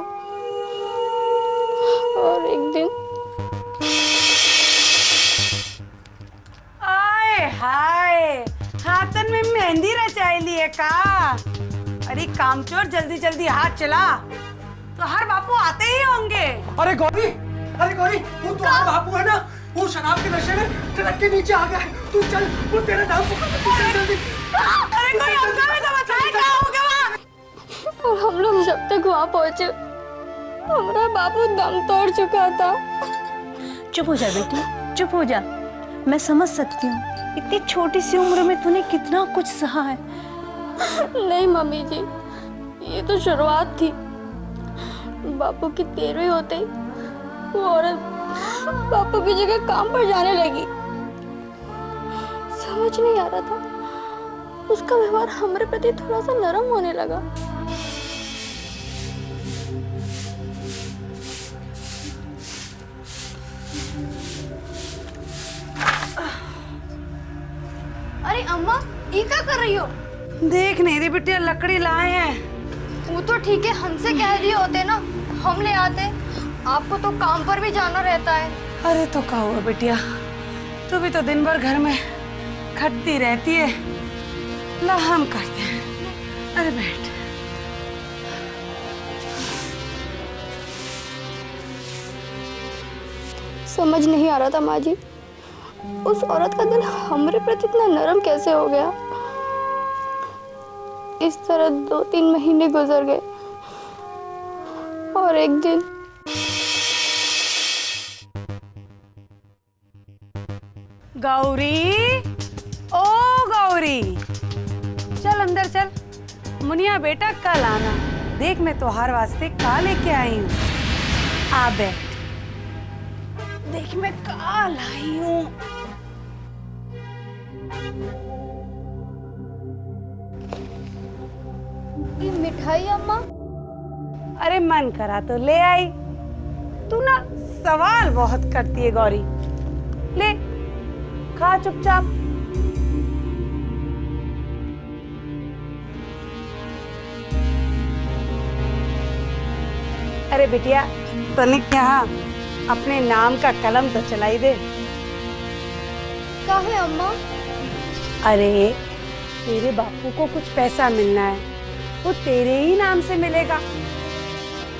A: और एक दिन
T: हाय हाथन में मेहंदी रचाई ली है का? अरे कामचोर जल्दी जल्दी हाथ चला, तो हर बापू आते ही होंगे।
U: अरे गौरी वो तो हर बापू है ना, वो शराब के नशे में ट्रक के नीचे आ गया है। तू चल, वो तेरा नाम पुकार, तू चल जल्दी।
T: अरे कोई होगा भी तो बताए क्या होगा वहाँ?
A: और हम लोग जब तक वहाँ पहुँचे हमारा बापू दम तोड़ चुका था।
N: चुप हो जा बेटी, चुप हो जा। मैं समझ सकती हूँ, इतनी छोटी सी उम्र में तूने कितना कुछ सहा है।
A: नहीं मम्मी जी, ये तो शुरुआत थी। बापू की 13वीं होते ही वो औरत बापू की जगह काम पर जाने लगी। समझ नहीं आ रहा था, उसका व्यवहार हमारे प्रति थोड़ा सा नरम होने लगा। अरे अम्मा, ये क्या कर रही हो?
T: देख नहीं रे बिटिया, लकड़ी लाए हैं।
A: वो तो ठीक है, हमसे कह दिए होते ना, हम ले आते। आपको तो काम पर भी जाना रहता है।
T: अरे तो क्या हुआ बिटिया, तू भी तो दिन भर घर में खटती रहती है। ला हम करते हैं। अरे बैठ।
A: समझ नहीं आ रहा था माँ जी, उस औरत का दिल हमारे प्रति इतना नरम कैसे हो गया। इस तरह 2-3 महीने गुजर गए और एक दिन
T: गौरी, ओ गौरी, चल अंदर चल। मुनिया बेटा कल आना, देख मैं तोहार वास्ते का लेके आई हूँ। आ बैठ, देख मैं का लाई हूँ।
A: ये मिठाई अम्मा?
T: अरे मन करा तो ले आई। तू ना सवाल बहुत करती है गौरी। ले खा चुपचाप। अरे बिटिया, तनिक यहाँ अपने नाम का कलम तो चलाई दे।
A: काहे अम्मा?
T: अरे तेरे बापू को कुछ पैसा मिलना है, वो तेरे ही नाम से मिलेगा।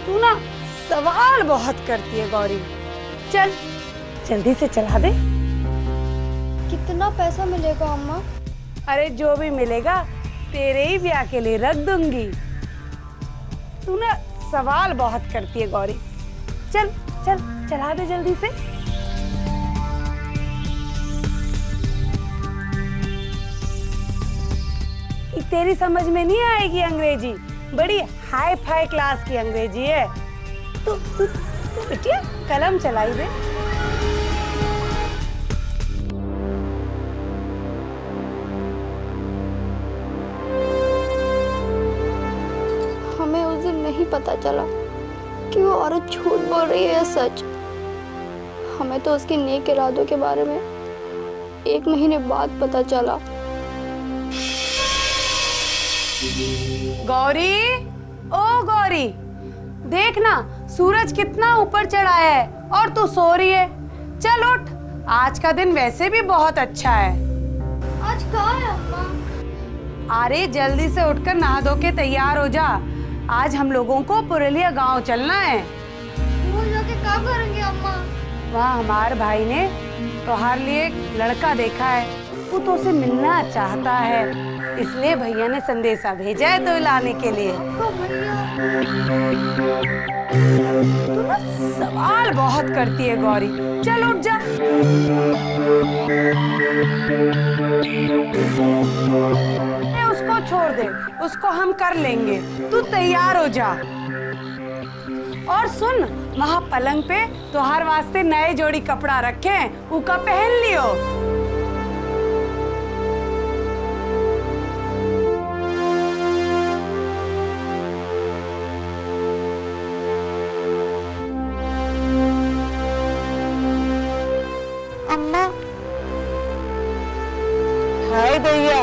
T: तू ना सवाल बहुत करती है गौरी। चल जल्दी से चला दे।
A: कितना पैसा मिलेगा अम्मा?
T: अरे जो भी मिलेगा तेरे ही ब्याह के लिए रख दूंगी। तू ना सवाल बहुत करती है गौरी। चल चल चला दे जल्दी से। तेरी समझ में नहीं आएगी अंग्रेजी, बड़ी हाई फाई क्लास की अंग्रेजी है। तू बेटिया कलम चलाई दे।
A: हमें उस दिन नहीं पता चला कि वो औरत झूठ बोल रही है या सच। हमें तो उसके नेक इरादों के बारे में 1 महीने बाद पता चला।
T: गौरी, ओ गौरी, देखना सूरज कितना ऊपर चढ़ा है और तू सो रही है। चल उठ, आज का दिन वैसे भी बहुत अच्छा है।
A: आज कहाँ है अम्मा?
T: अरे जल्दी से उठकर नहा धो के तैयार हो जा। आज हम लोगों को पुरलिया गांव चलना है।
A: वो जाके क्या करेंगे अम्मा?
T: वहाँ हमारे भाई ने तुम्हारे लिए एक लड़का देखा है, वो तो उसे मिलना चाहता है, इसलिए भैया ने संदेशा भेजा है तो लाने के लिए।
A: तो भैया,
T: तू ना सवाल बहुत करती है गौरी। चल उठ जा। उसको छोड़ दे, उसको हम कर लेंगे। तू तैयार हो जा। और सुन, वहाँ पलंग पे तुहार वास्ते नए जोड़ी कपड़ा रखे हैं, उका पहन लियो।
A: अम्मा,
T: हाय भैया,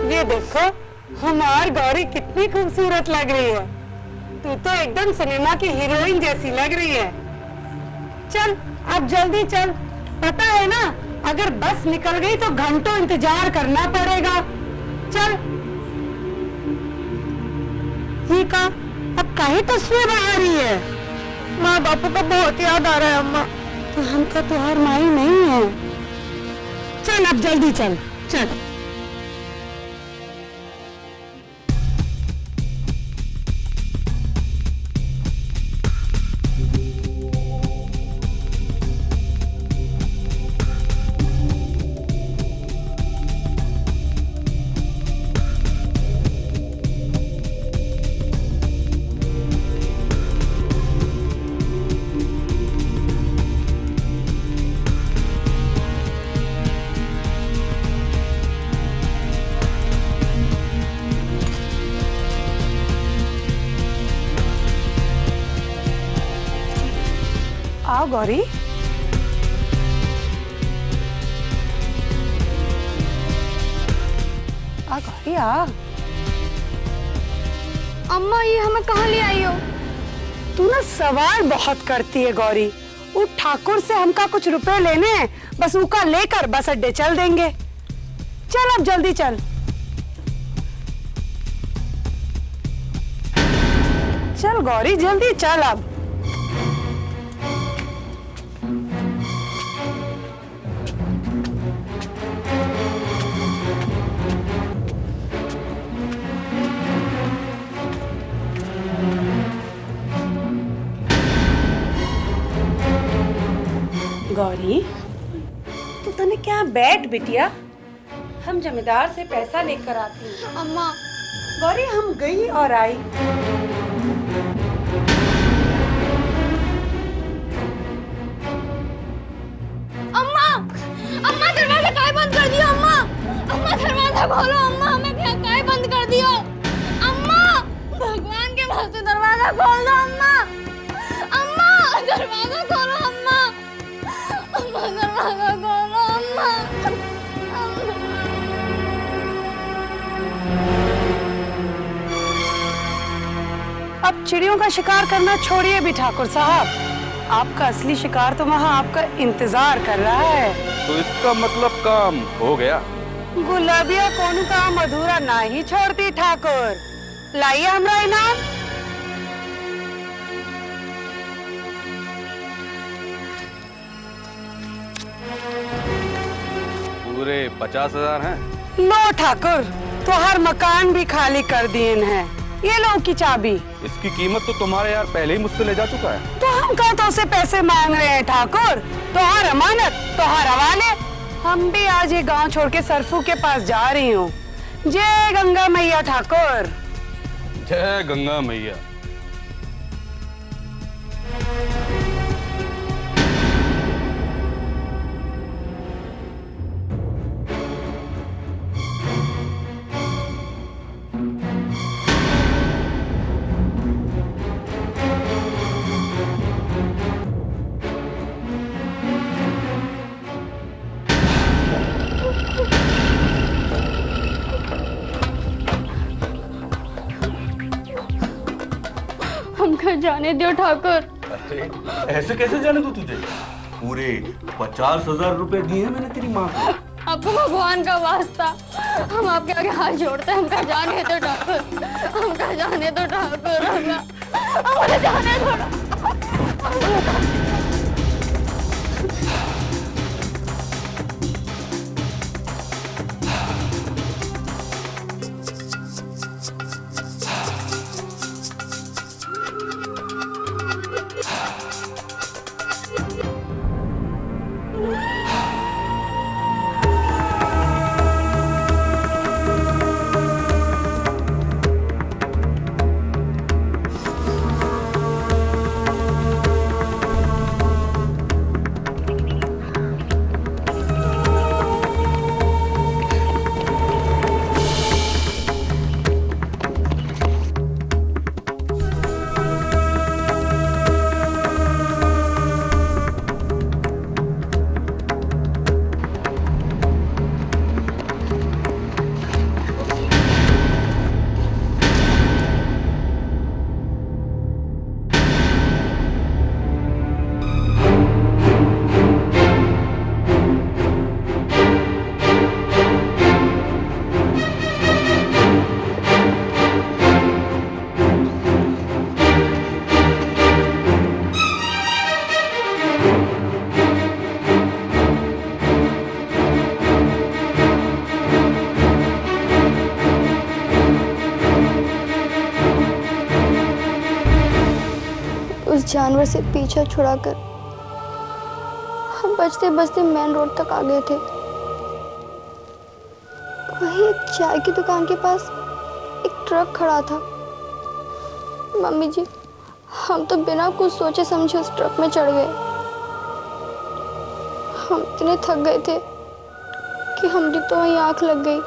T: ये देखो हमारी गौरी कितनी खूबसूरत लग रही है। तू तो एकदम सिनेमा की हीरोइन जैसी लग रही है। चल अब जल्दी चल, पता है ना अगर बस निकल गई तो घंटों इंतजार करना पड़ेगा। चल। ये का अब काहे तस्वीर आ रही है? माँ बापू का बहुत याद आ रहा है अम्मा। तो हम तो तुम्हार माई नहीं है। चल अब जल्दी चल चल। आओ गौरी। आ गौरी आ।
A: अम्मा ये हमें कहाँ ले आई हो?
T: तू ना सवाल बहुत करती है गौरी। वो ठाकुर से हमका कुछ रुपए लेने हैं, बस उनका लेकर बस अड्डे चल देंगे। चल अब जल्दी चल। चल गौरी जल्दी चल अब। गौरी तू तने क्या बैठ बिटिया, हम जमींदार से पैसा लेकर आती हैं।
A: अम्मा।
T: गौरी हम गई और आई।
A: अम्मा अम्मा दरवाजा काहे बंद कर दियो? अम्मा अम्मा दरवाजा खोलो। अम्मा हमें काहे बंद कर दियो? अम्मा भगवान के वास्ते दरवाजा खोल दो। अम्मा अम्मा दरवाजा खोलो। अम्मा अम्मा दरवाजा खोलो। अम्मा
T: अब चिड़ियों का शिकार करना छोड़िए भी ठाकुर साहब। आपका असली शिकार तो वहाँ आपका इंतजार कर रहा है।
P: तो इसका मतलब काम हो गया।
T: गुलाबिया कोनो काम अधूरा ना ही छोड़ती ठाकुर। लाइए हमरा इनाम।
P: पूरे 50,000 हैं।
T: लो ठाकुर, तो हर मकान भी खाली कर दिए हैं। ये लो की चाबी।
P: इसकी कीमत तो तुम्हारे यार पहले ही मुझसे ले जा चुका है।
T: तो हम कहतों से पैसे मांग रहे हैं ठाकुर। तोहार अमानत तोहार हवाले। हम भी आज ये गांव छोड़ के सरफू के पास जा रही हूँ। जय गंगा मैया ठाकुर।
P: जय गंगा मैया।
A: हमको जाने दो ठाकुर।
P: ऐसे कैसे जाने दूं तुझे? पूरे 50,000 रुपए दिए हैं मैंने तेरी माँ को।
A: आपको भगवान का वास्ता, हम आपके आगे हाथ जोड़ते हैं। हमका जाने दो ठाकुर। हमका जाने दो ठाकुर। हमका जाने दो। उस जानवर से पीछा छुड़ाकर हम बचते बचते मेन रोड तक आ गए थे। वहीं एक चाय की दुकान के पास एक ट्रक खड़ा था। मम्मी जी, हम तो बिना कुछ सोचे समझे उस ट्रक में चढ़ गए। हम इतने थक गए थे कि हमारी तो वहीं आंख लग गई।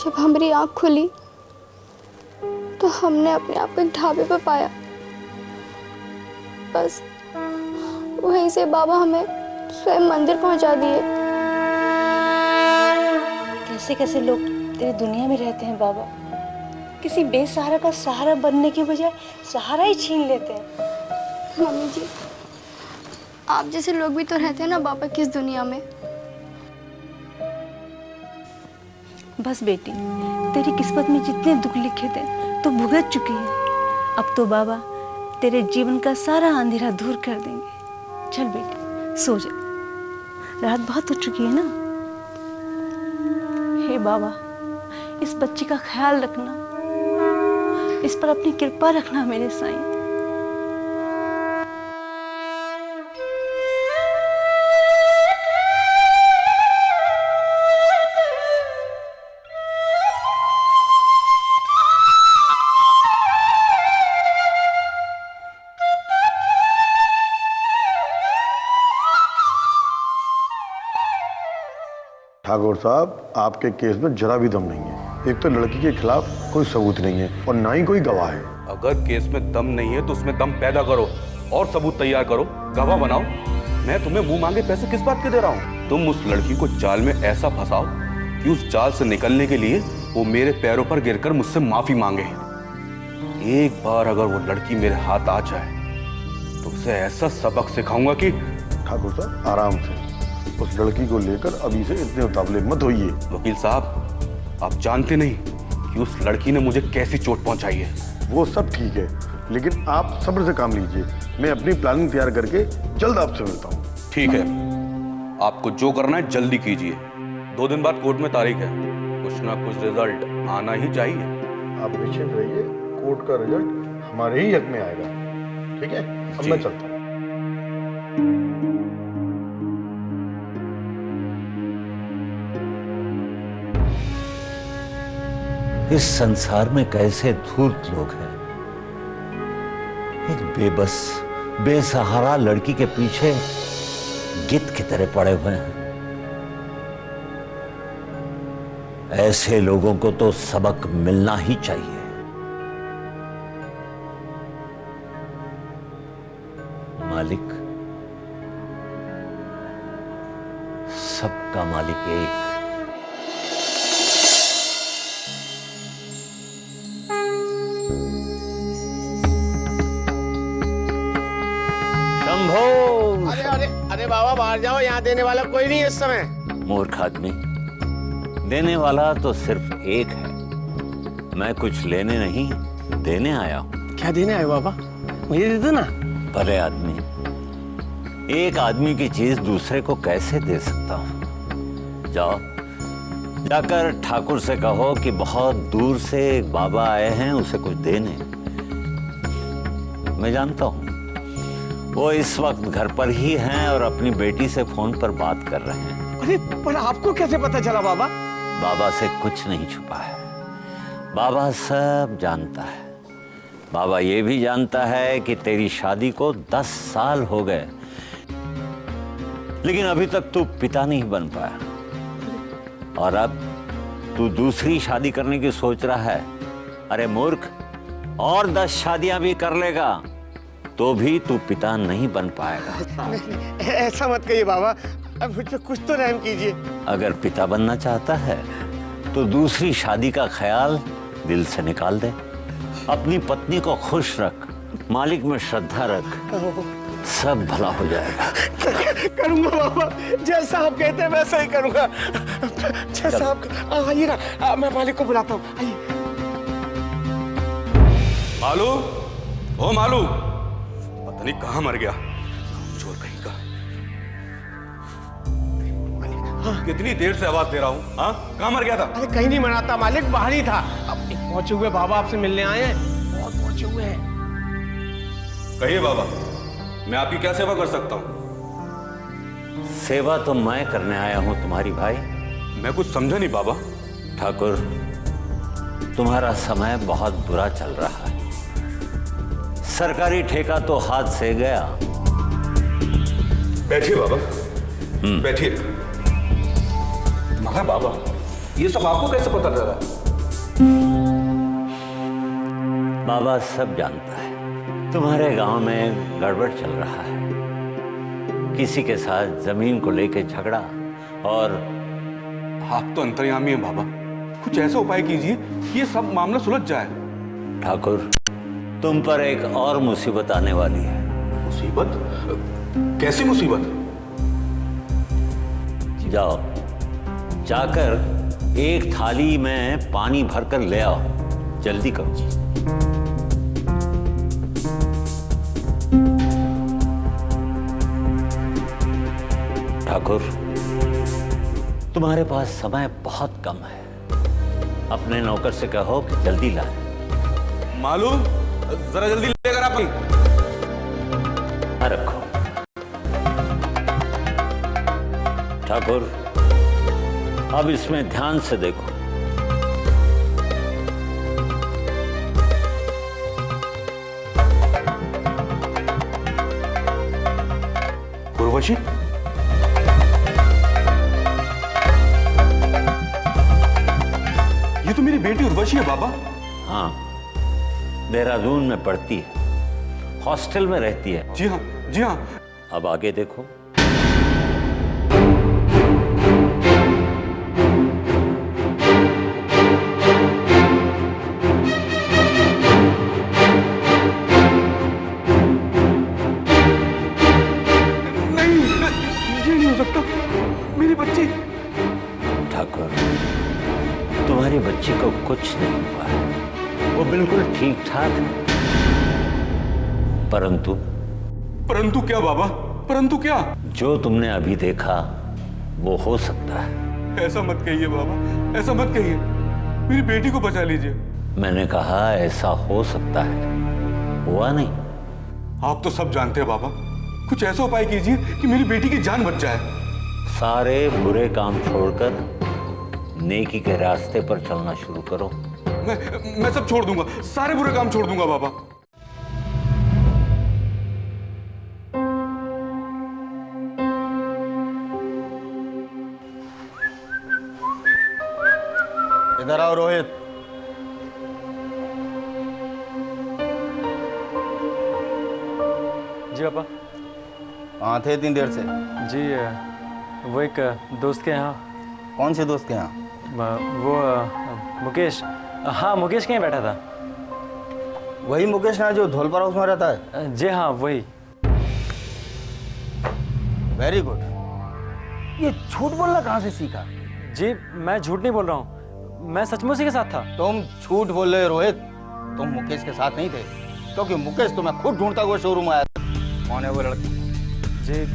A: जब हमारी आंख खुली तो हमने अपने आप को एक ढाबे पर पाया। बस वहीं से बाबा हमें स्वयं मंदिर पहुंचा दिए।
N: कैसे कैसे लोग तेरी दुनिया में रहते हैं बाबा। किसी बेसहारा का सहारा बनने की बजाय सहारा ही छीन लेते हैं।
A: मम्मी जी, आप जैसे लोग भी तो रहते हैं ना बाबा की इस दुनिया में।
N: बस बेटी, तेरी किस्मत में जितने दुख लिखे थे तो भुगत चुकी है। अब तो बाबा तेरे जीवन का सारा अंधेरा दूर कर देंगे। चल बेटी, सो जा, रात बहुत हो चुकी है ना। हे बाबा, इस बच्ची का ख्याल रखना, इस पर अपनी कृपा रखना मेरे साईं।
E: ठाकुर साहब, आपके केस में जरा भी दम नहीं है। एक तो लड़की के खिलाफ कोई सबूत नहीं है और ना ही कोई गवाह है।
P: अगर केस में दम नहीं है तो उसमें दम पैदा करो और सबूत तैयार करो, गवाह बनाओ। मैं तुम्हें मुंह मांगे पैसे किस बात के दे रहा हूँ? तुम उस लड़की को जाल में ऐसा फंसाओ कि उस जाल से निकलने के लिए वो मेरे पैरों पर गिरकर मुझसे माफी मांगे। एक बार अगर वो लड़की मेरे हाथ आ जाए तो उसे ऐसा सबक सिखाऊंगा कि।
E: ठाकुर साहब, आराम से, उस लड़की को लेकर अभी से इतने उतावले मत होइए।
P: वकील साहब, आप जानते नहीं कि उस लड़की ने मुझे कैसी चोट पहुंचाई है।
E: वो सब ठीक है, लेकिन आप सब्र से काम लीजिए। मैं अपनी प्लानिंग तैयार करके जल्द आपसे मिलता हूँ।
P: ठीक है, आपको जो करना है जल्दी कीजिए। 2 दिन बाद कोर्ट में तारीख है, कुछ ना कुछ रिजल्ट आना ही चाहिए।
E: आप निश्चिंत रहिए, कोर्ट का रिजल्ट हमारे ही हक में आएगा। ठीक है, अब मैं चलता हूँ।
B: इस संसार में कैसे धूर्त लोग हैं। एक बेबस बेसहारा लड़की के पीछे गिद्ध की तरह पड़े हुए हैं। ऐसे लोगों को तो सबक मिलना ही चाहिए। मालिक, सबका मालिक एक।
M: अरे अरे अरे बाबा, बाहर जाओ, यहाँ देने वाला कोई नहीं है इस समय।
B: मूर्ख आदमी, देने वाला तो सिर्फ एक है। मैं कुछ लेने नहीं, देने आया हूँ।
U: क्या देने आए बाबा? मुझे दे दो ना।
B: भले आदमी, एक आदमी की चीज दूसरे को कैसे दे सकता हूँ? जाओ, जाकर ठाकुर से कहो कि बहुत दूर से एक बाबा आए हैं, उसे कुछ देने। मैं जानता हूँ वो इस वक्त घर पर ही हैं और अपनी बेटी से फोन पर बात कर रहे हैं।
U: अरे पर आपको कैसे पता चला बाबा?
B: बाबा से कुछ नहीं छुपा है, बाबा सब जानता है। बाबा ये भी जानता है कि तेरी शादी को 10 साल हो गए, लेकिन अभी तक तू पिता नहीं बन पाया और अब तू दूसरी शादी करने की सोच रहा है। अरे मूर्ख, और 10 शादियां भी कर लेगा तो भी तू पिता नहीं बन पाएगा।
U: ऐसा मत कहिए बाबा, अब मुझे कुछ तो रहम कीजिए।
B: अगर पिता बनना चाहता है तो दूसरी शादी का ख्याल दिल से निकाल दे। अपनी पत्नी को खुश रख, मालिक में श्रद्धा रख, सब भला हो जाएगा।
U: करूंगा बाबा, जैसा आप कहते हैं वैसा ही करूंगा। जैसा आप। आइए ना, मैं मालिक को बुलाता हूँ। आइए।
P: मालू, ओ मालू, पता नहीं कहाँ मर गया, चोर कहीं का। कितनी देर से आवाज दे रहा हूँ, हाँ? कहाँ मर गया था?
U: अरे कहीं नहीं मरा था मालिक, बाहर ही था। अब पहुंचे हुए बाबा आपसे मिलने आए हैं, बहुत पहुंचे हुए हैं।
P: कहिए बाबा, मैं आपकी क्या सेवा कर सकता हूँ?
B: सेवा तो मैं करने आया हूं तुम्हारी भाई।
P: मैं कुछ समझा नहीं बाबा।
B: ठाकुर, तुम्हारा समय बहुत बुरा चल रहा है। सरकारी ठेका तो हाथ से गया।
P: बैठिए बाबा, बैठिए। मगर बाबा, ये सब आपको कैसे पता चला?
B: बाबा सब जानता है। तुम्हारे गांव में गड़बड़ चल रहा है। किसी के साथ जमीन को लेकर झगड़ा, और
P: आप तो अंतर्यामी हैं बाबा। कुछ ऐसा उपाय कीजिए कि ये सब मामला सुलझ जाए।
B: ठाकुर, तुम पर एक और मुसीबत आने वाली है।
P: मुसीबत? कैसी मुसीबत?
B: जाओ, जाकर एक थाली में पानी भरकर ले आओ। जल्दी करो। ठाकुर, तुम्हारे पास समय बहुत कम है। अपने नौकर से कहो कि जल्दी लाए।
P: मालूम, जरा जल्दी लेकर आप।
B: रखो। ठाकुर, अब इसमें ध्यान से देखो।
P: उर्वशी, ये तो मेरी बेटी उर्वशी है बाबा।
B: हाँ, देहरादून में पढ़ती है, हॉस्टल में रहती है।
P: जी हाँ, जी हाँ।
B: अब आगे देखो।
P: नहीं, ये नहीं हो सकता। मेरी बच्ची।
B: ठाकुर, तुम्हारी बच्ची को कुछ नहीं हुआ है। वो बिल्कुल ठीक ठाक है। परंतु
P: परंतु क्या बाबा? परंतु क्या?
B: जो तुमने अभी देखा वो हो सकता है।
P: ऐसा मत कहिए बाबा, ऐसा मत कहिए। मेरी बेटी को बचा लीजिए।
B: मैंने कहा ऐसा हो सकता है, हुआ नहीं।
P: आप तो सब जानते हैं बाबा। कुछ ऐसा उपाय कीजिए कि मेरी बेटी की जान बच जाए।
B: सारे बुरे काम छोड़कर नेकी के रास्ते पर चलना शुरू करो।
P: मैं सब छोड़ दूंगा, सारे बुरे काम छोड़ दूंगा बाबा।
M: इधर आओ रोहित।
L: जी पापा।
M: कहाँ थे इतनी देर से?
L: जी वो एक दोस्त के यहाँ।
M: कौन से दोस्त के यहाँ?
L: वो मुकेश। हाँ, मुकेश के यहाँ बैठा था।
M: वही मुकेश ना जो धौलपुर हाउस में रहता है?
L: जी हाँ, वही।
M: Very good. ये झूठ बोलना कहाँ से सीखा?
L: जी, मैं झूठ नहीं बोल रहा हूँ, मैं सचमुच ही के साथ था।
M: तुम झूठ बोल रहे रोहित। तुम मुकेश के साथ नहीं थे, क्योंकि मुकेश तो मैं खुद ढूंढता हुआ शोरूम आया था। कौन है वो लड़की?
L: जी,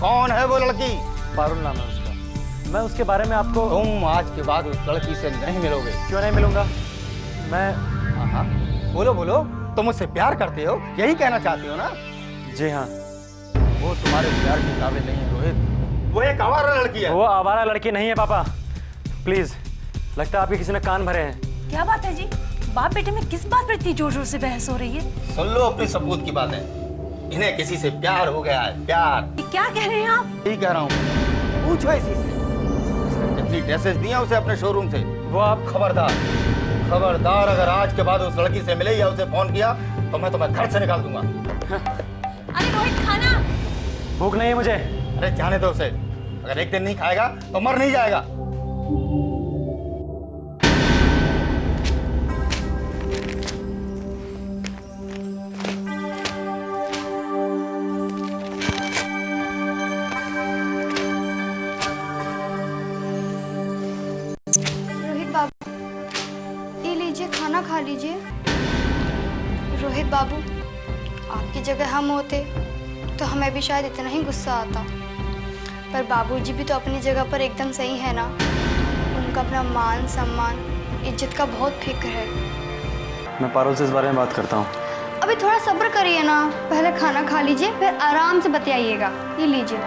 M: कौन है वो लड़की?
L: पारुल नाम है उसका। मैं उसके बारे में आपको।
M: तुम आज के बाद उस लड़की से नहीं मिलोगे।
L: क्यों नहीं मिलूंगा? मैं।
M: हाँ, बोलो बोलो। तुम मुझसे प्यार करते हो, यही कहना चाहते हो ना?
L: जी हाँ।
M: वो तुम्हारे प्यार के काबिल नहीं है रोहित। वो एक आवारा लड़की है।
L: वो आवारा लड़की नहीं है पापा, प्लीज। लगता है आपके किसी ने कान भरे हैं।
N: क्या बात है जी? बाप बेटे में किस बात पर इतनी जोर जोर से बहस हो रही है?
M: सुन लो अपनी सबूत की बातें। इन्हें किसी से प्यार हो गया है, प्यार।
N: क्या कह रहे हैं आप?
M: यही कह रहा हूँ। पूछो इसी से। कितनी ड्रेसेस दी हैं उसे अपने शोरूम से?
L: वो आप।
M: खबरदार, खबरदार, अगर आज के बाद उस लड़की से मिले या उसे फोन किया तो मैं तुम्हें घर से निकाल दूंगा।
N: अरे रोहित, खाना।
L: भूख नहीं है मुझे।
M: अरे जाने दो उसे। अगर एक दिन नहीं खाएगा तो मर नहीं जाएगा।
A: रोहित बाबू, ये लीजिए, खाना खा लीजिए। रोहित बाबू, आपकी जगह हम होते तो हमें भी शायद इतना ही गुस्सा आता। पर बाबूजी भी तो अपनी जगह पर एकदम सही है ना। उनका अपना मान सम्मान, इज्जत का बहुत फिक्र है।
L: मैं पारुल से इस बारे में बात करता हूँ।
A: अब अभी थोड़ा सब्र करिए ना, पहले खाना खा लीजिए फिर आराम से बतियाइएगा। ये लीजिए।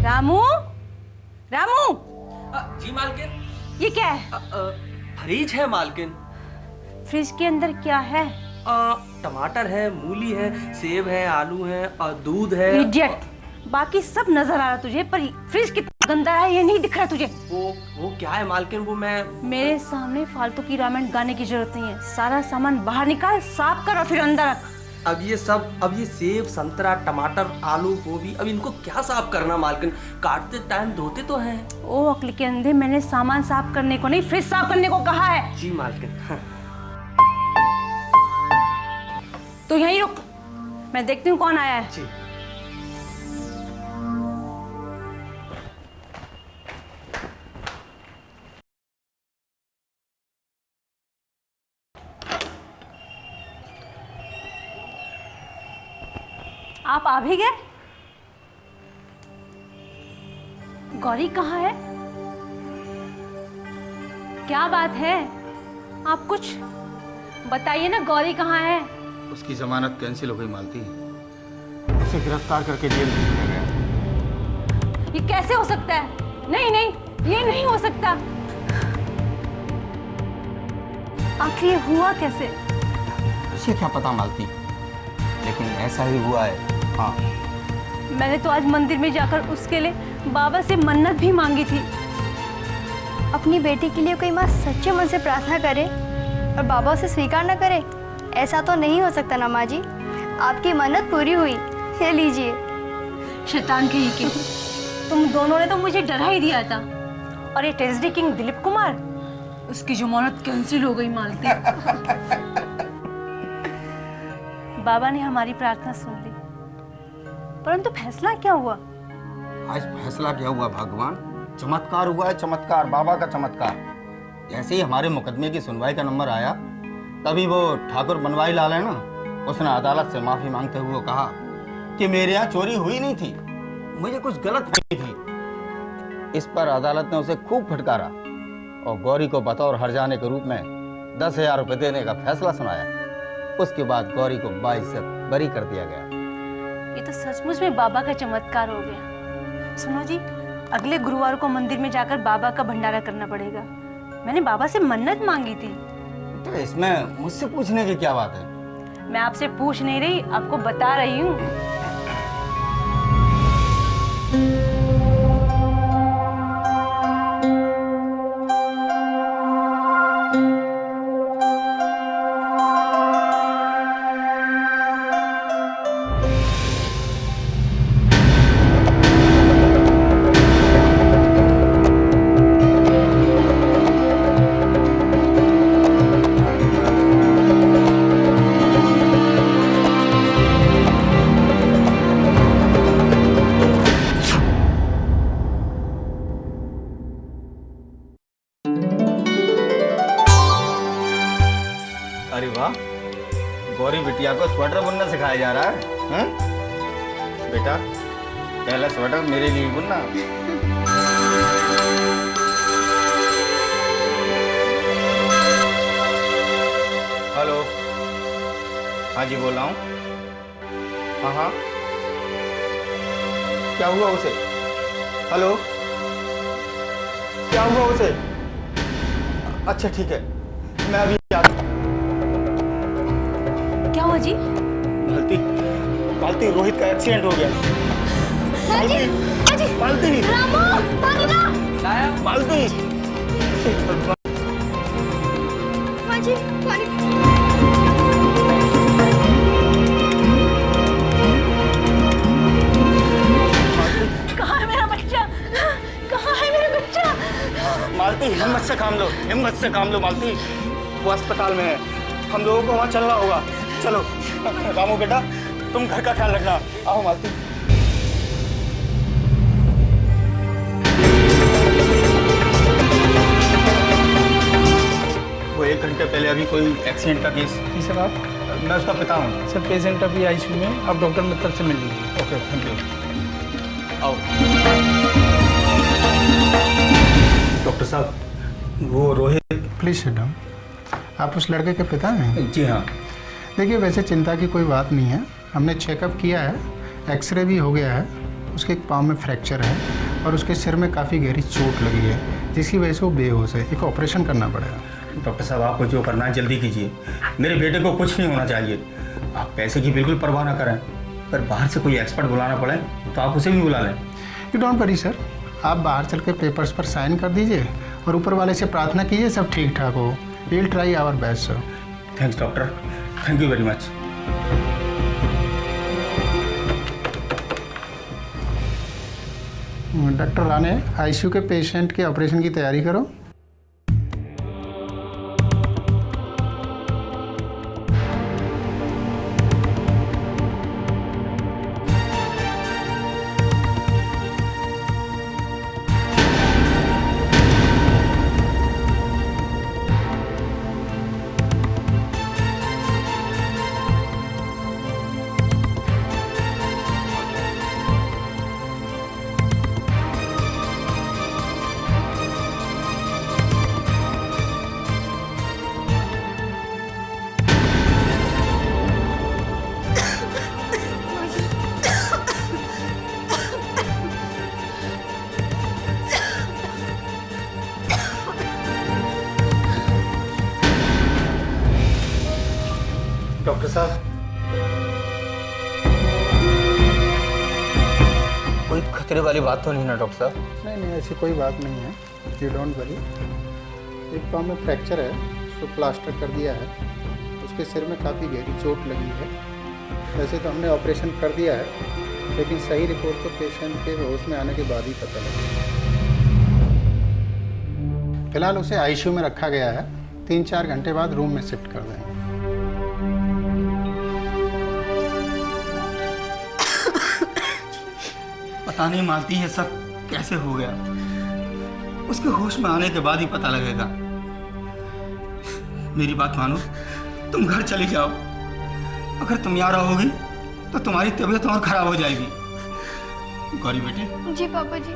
T: रामू, रामू,
S: जी मालकिन।
T: ये क्या है?
S: फ्रिज है मालकिन।
T: फ्रिज के अंदर क्या है?
S: टमाटर है, मूली है, सेब है, आलू है और दूध है।
T: इडियट, बाकी सब नजर आ रहा तुझे, पर फ्रिज कितना गंदा है ये नहीं दिख रहा तुझे।
S: वो क्या है मालकिन, वो मैं
T: मेरे सामने फालतू की रामायण गाने की जरूरत नहीं है। सारा सामान बाहर निकाल, साफ कर और फिर अंदर रख।
S: अब ये सेब, संतरा, टमाटर, आलू, गोभी, अब इनको क्या साफ करना मालकिन? काटते टाइम धोते तो हैं।
T: ओ अक्ल के अंधे, मैंने सामान साफ करने को नहीं फ्रिज साफ करने को कहा है।
S: जी मालकिन।
T: तो यहीं रुक, मैं देखती हूँ कौन आया है।
S: जी।
T: आप आ भी गए? गौरी कहाँ है? क्या बात है? आप कुछ बताइए ना, गौरी कहाँ है?
M: उसकी जमानत कैंसिल हो गई मालती, उसे गिरफ्तार करके जेल भेज दिया गया।
T: ये कैसे हो सकता है? नहीं नहीं, ये नहीं हो सकता। आखिर ये हुआ कैसे?
K: उसे क्या पता मालती, लेकिन ऐसा ही हुआ है। हाँ,
T: मैंने तो आज मंदिर में जाकर उसके लिए बाबा से मन्नत भी मांगी थी।
A: अपनी बेटी के लिए कोई माँ सच्चे मन से प्रार्थना करे और बाबा उसे स्वीकार न करे, ऐसा तो नहीं हो सकता ना माँ जी। आपकी मन्नत पूरी हुई, ये लीजिए।
T: शैतान के ही के, तुम दोनों ने तो मुझे डरा ही दिया था। और ये ट्रेजरी किंग दिलीप कुमार, उसकी जमानत कैंसिल हो गई मालती। बाबा ने हमारी प्रार्थना सुन ली, परंतु फैसला क्या हुआ?
K: आज फैसला क्या हुआ भगवान? चमत्कार हुआ है, चमत्कार, बाबा का चमत्कार। जैसे ही हमारे मुकदमे की सुनवाई का नंबर आया, तभी वो ठाकुर बनवाई लाल है ना, उसने अदालत से माफी मांगते हुए कहा कि मेरे यहाँ चोरी हुई नहीं थी, मुझे कुछ गलत हुई थी। इस पर अदालत ने उसे खूब फटकारा और गौरी को बतौर हर्जाने के रूप में 10,000 रुपये देने का फैसला सुनाया। उसके बाद गौरी को 22 से बरी कर दिया गया।
T: ये तो सचमुच में बाबा का चमत्कार हो गया। सुनो जी, अगले गुरुवार को मंदिर में जाकर बाबा का भंडारा करना पड़ेगा। मैंने बाबा से मन्नत मांगी थी।
K: तो इसमें मुझसे पूछने की क्या बात है?
T: मैं आपसे पूछ नहीं रही, आपको बता रही हूँ।
K: अरे वाह, गौरी बिटिया को स्वेटर बुनना सिखाया जा रहा है। बेटा, पहला स्वेटर मेरे लिए बुनना। हेलो, हाँ जी बोल रहा हूँ। हाँ हाँ, क्या हुआ उसे? हेलो, क्या हुआ उसे? अच्छा ठीक है, मैं अभी आता हूँ।
T: क्या हुआ जी?
K: मालती, मालती, रोहित का एक्सीडेंट हो गया। मालती, मालती,
A: रामू, पानी ला।
K: मालती,
A: माँ जी, पानी।
T: कहाँ है मेरा बच्चा? कहाँ है मेरा बच्चा?
K: मालती, हिम्मत से काम लो, हिम्मत से काम लो मालती। वो अस्पताल में है, हम लोगों को वहाँ चलना होगा। चलो रामू बेटा, तुम घर का ख्याल रखना। आओ मालती। वो 1 घंटे पहले अभी कोई एक्सीडेंट का केस।
Q: जी साहब।
K: मैं उसका पिता हूँ।
H: सर पेशेंट अभी आईसीयू में, आप डॉक्टर मित्तल से मिल लीजिए।
K: Okay, thank you. आओ। डॉक्टर साहब, वो रोहित।
D: Please sit down. आप उस लड़के के पिता हैं?
K: जी हाँ।
D: देखिए, वैसे चिंता की कोई बात नहीं है। हमने चेकअप किया है, एक्सरे भी हो गया है। उसके एक पाँव में फ्रैक्चर है और उसके सिर में काफ़ी गहरी चोट लगी है, जिसकी वजह से वो बेहोश है। एक ऑपरेशन करना पड़ेगा।
K: डॉक्टर साहब, आपको जो करना है जल्दी कीजिए। मेरे बेटे को कुछ नहीं होना चाहिए। आप पैसे की बिल्कुल परवाह ना करें। अगर बाहर से कोई एक्सपर्ट बुलाना पड़े तो आप उसे भी बुला लें।
D: यू डोंट वरी सर, आप बाहर चल के पेपर्स पर साइन कर दीजिए और ऊपर वाले से प्रार्थना कीजिए सब ठीक ठाक हो। We will try our best sir.
K: Thanks doctor, thank you very much.
D: Doctor Rane, ICU के पेशेंट के ऑपरेशन की तैयारी करो।
K: डॉक्टर साहब, कोई खतरे वाली बात तो नहीं ना डॉक्टर साहब?
D: नहीं नहीं, ऐसी कोई बात नहीं है। You don't worry. एक पाँव में फ्रैक्चर है, उसको प्लास्टर कर दिया है। उसके सिर में काफ़ी गहरी चोट लगी है। वैसे तो हमने ऑपरेशन कर दिया है, लेकिन सही रिपोर्ट तो पेशेंट के होश में आने के बाद ही पता लगेगा। फिलहाल उसे आईसीयू में रखा गया है। 3-4 घंटे बाद रूम में शिफ्ट कर देंगे।
K: पता नहीं मालती है सब कैसे हो गया। उसके होश में आने के बाद ही पता लगेगा। मेरी बात मानो, तुम घर चली जाओ। अगर तुम यहाँ रहोगी तो तुम्हारी तबीयत और खराब हो जाएगी। गौरी बेटे।
A: जी पापा जी।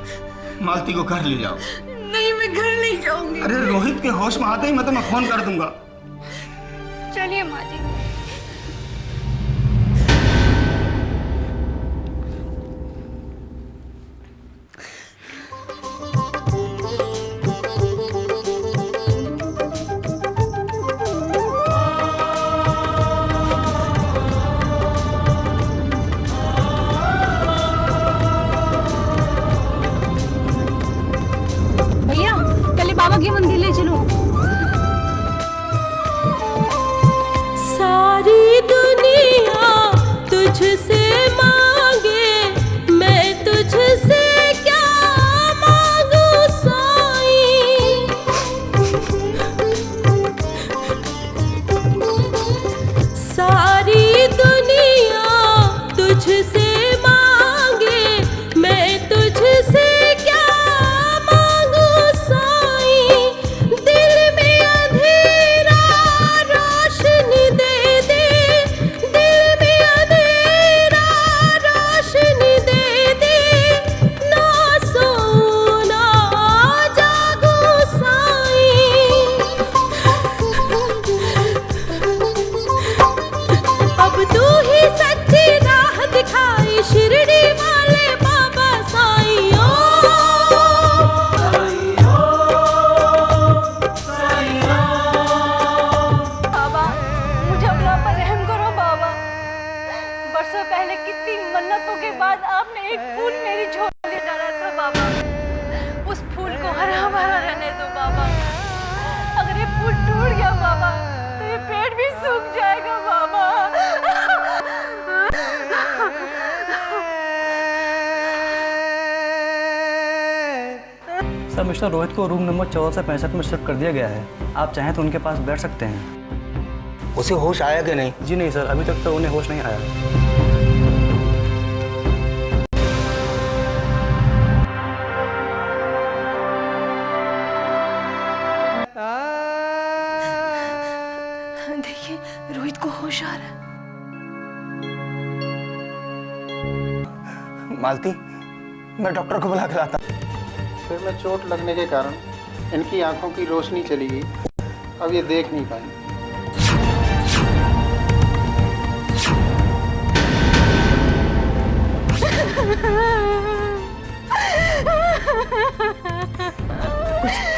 K: मालती को घर ले जाओ।
A: नहीं, मैं घर नहीं जाऊंगी।
K: अरे रोहित के होश में आते ही मैं तुम्हें फोन कर दूंगा।
A: चलिए माँ जी।
N: भैया, कल बाबा के मंदिर ले चलो।
J: सारी दुनिया तुझसे मांगे, मैं तुझसे क्या मांगू साईं। सारी दुनिया तुझसे मांगे, मैं तुझसे क्या मांगू साईं। दिल में अंधेरा रोशनी दे दे, दिल में अंधेरा रोशनी दे दे। ना सोऊं ना जागूं साईं। अब तू ही सच्ची राह दिखाई, शिरडी वाले बाबा साईं।
F: बाबा, मुझे अपना पर रहम करो बाबा। बरसों पहले कितनी मन्नतों के बाद आपने एक फूल मेरी झोली में डाला था बाबा। उस फूल को हरा भरा रहने दो बाबा। अगर ये फूल टूट गया बाबा तो ये पेड़ भी सूख जाएगा बाबा।
V: सर, मिस्टर रोहित को रूम नंबर 14 से 65 में शिफ्ट कर दिया गया है। आप चाहें तो उनके पास बैठ सकते हैं।
K: उसे होश आया कि नहीं?
V: जी नहीं सर, अभी तक तो उन्हें होश नहीं आया।
N: देखिए, रोहित को होश आ रहा है।
K: मालती, मैं डॉक्टर को बुला कर लाता।
D: सिर में चोट लगने के कारण इनकी आंखों की रोशनी चली गई, अब ये देख नहीं पाएंगे।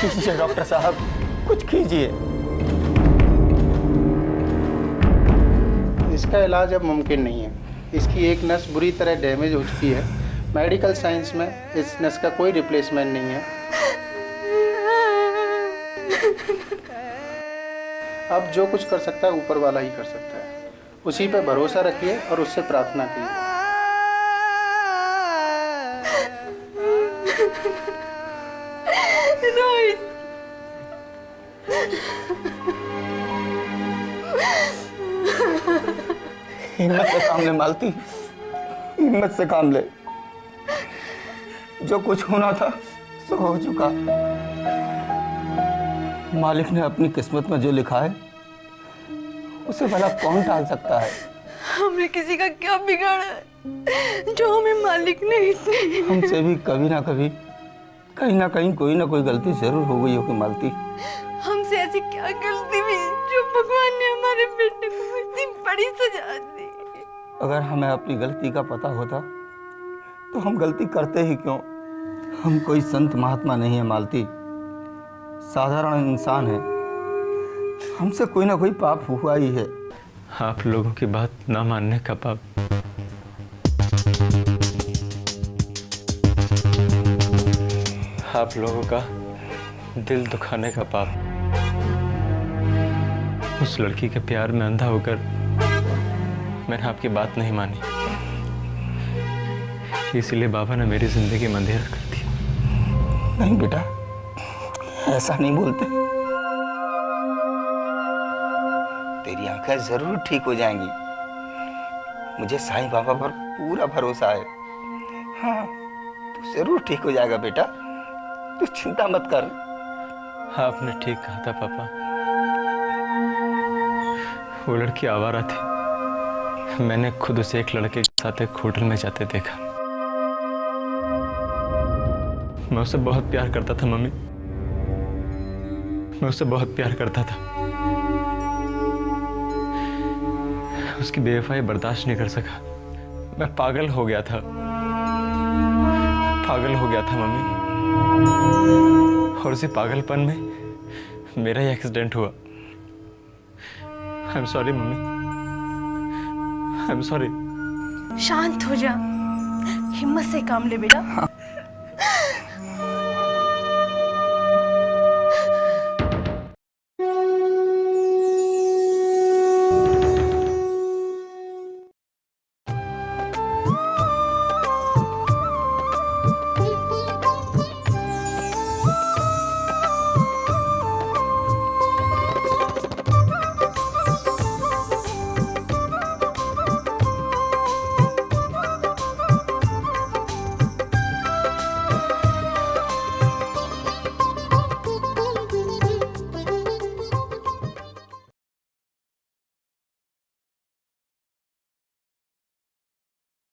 K: कुछ कीजिए डॉक्टर साहब, कुछ कीजिए।
D: इसका इलाज अब मुमकिन नहीं है। इसकी एक नस बुरी तरह डैमेज हो चुकी है। मेडिकल साइंस में इस नस का कोई रिप्लेसमेंट नहीं है। अब जो कुछ कर सकता है ऊपर वाला ही कर सकता है। उसी पे भरोसा रखिए और उससे प्रार्थना कीजिए।
J: रोहित,
K: हिम्मत से काम ले मालती, हिम्मत से काम ले। जो कुछ होना था सो हो चुका। मालिक ने अपनी किस्मत में जो लिखा है उसे भला कौन टाल सकता है।
J: हमने किसी का क्या बिगाड़ा है जो हमें मालिक ने इतने।
K: हमसे भी कभी ना कभी कहीं ना कहीं कोई ना कोई गलती जरूर हो गई होगी मालती।
J: हमसे ऐसी क्या गलती हुई जो भगवान ने हमारे बेटे को इतनी बड़ी सजा दी।
K: अगर हमें अपनी गलती का पता होता तो हम गलती करते ही क्यों। हम कोई संत महात्मा नहीं है मालती, साधारण इंसान है। हमसे कोई ना कोई पाप हुआ ही है।
L: आप लोगों की बात ना मानने का पाप। आप लोगों का दिल दुखाने का पाप। उस लड़की के प्यार में अंधा होकर मैंने आपकी बात नहीं मानी, इसलिए बाबा ने मेरी जिंदगी में अंधेरा कर दिया।
K: नहीं बेटा, ऐसा नहीं बोलते। तेरी आंखें जरूर ठीक हो जाएंगी। मुझे साईं बाबा पर पूरा भरोसा है। हाँ, तू जरूर ठीक हो जाएगा बेटा, तू चिंता मत कर।
L: आपने ठीक कहा था पापा। वो लड़की आवारा थी। मैंने खुद उसे एक लड़के के साथ एक होटल में जाते देखा। मैं उससे बहुत प्यार करता था मम्मी, मैं उससे बहुत प्यार करता था। उसकी बेवफाई बर्दाश्त नहीं कर सका। मैं पागल हो गया था, पागल हो गया था मम्मी। और उसी पागलपन में मेरा ही एक्सीडेंट हुआ। I am sorry mummy, I am sorry.
N: शांत हो जा, हिम्मत से काम ले बेटा।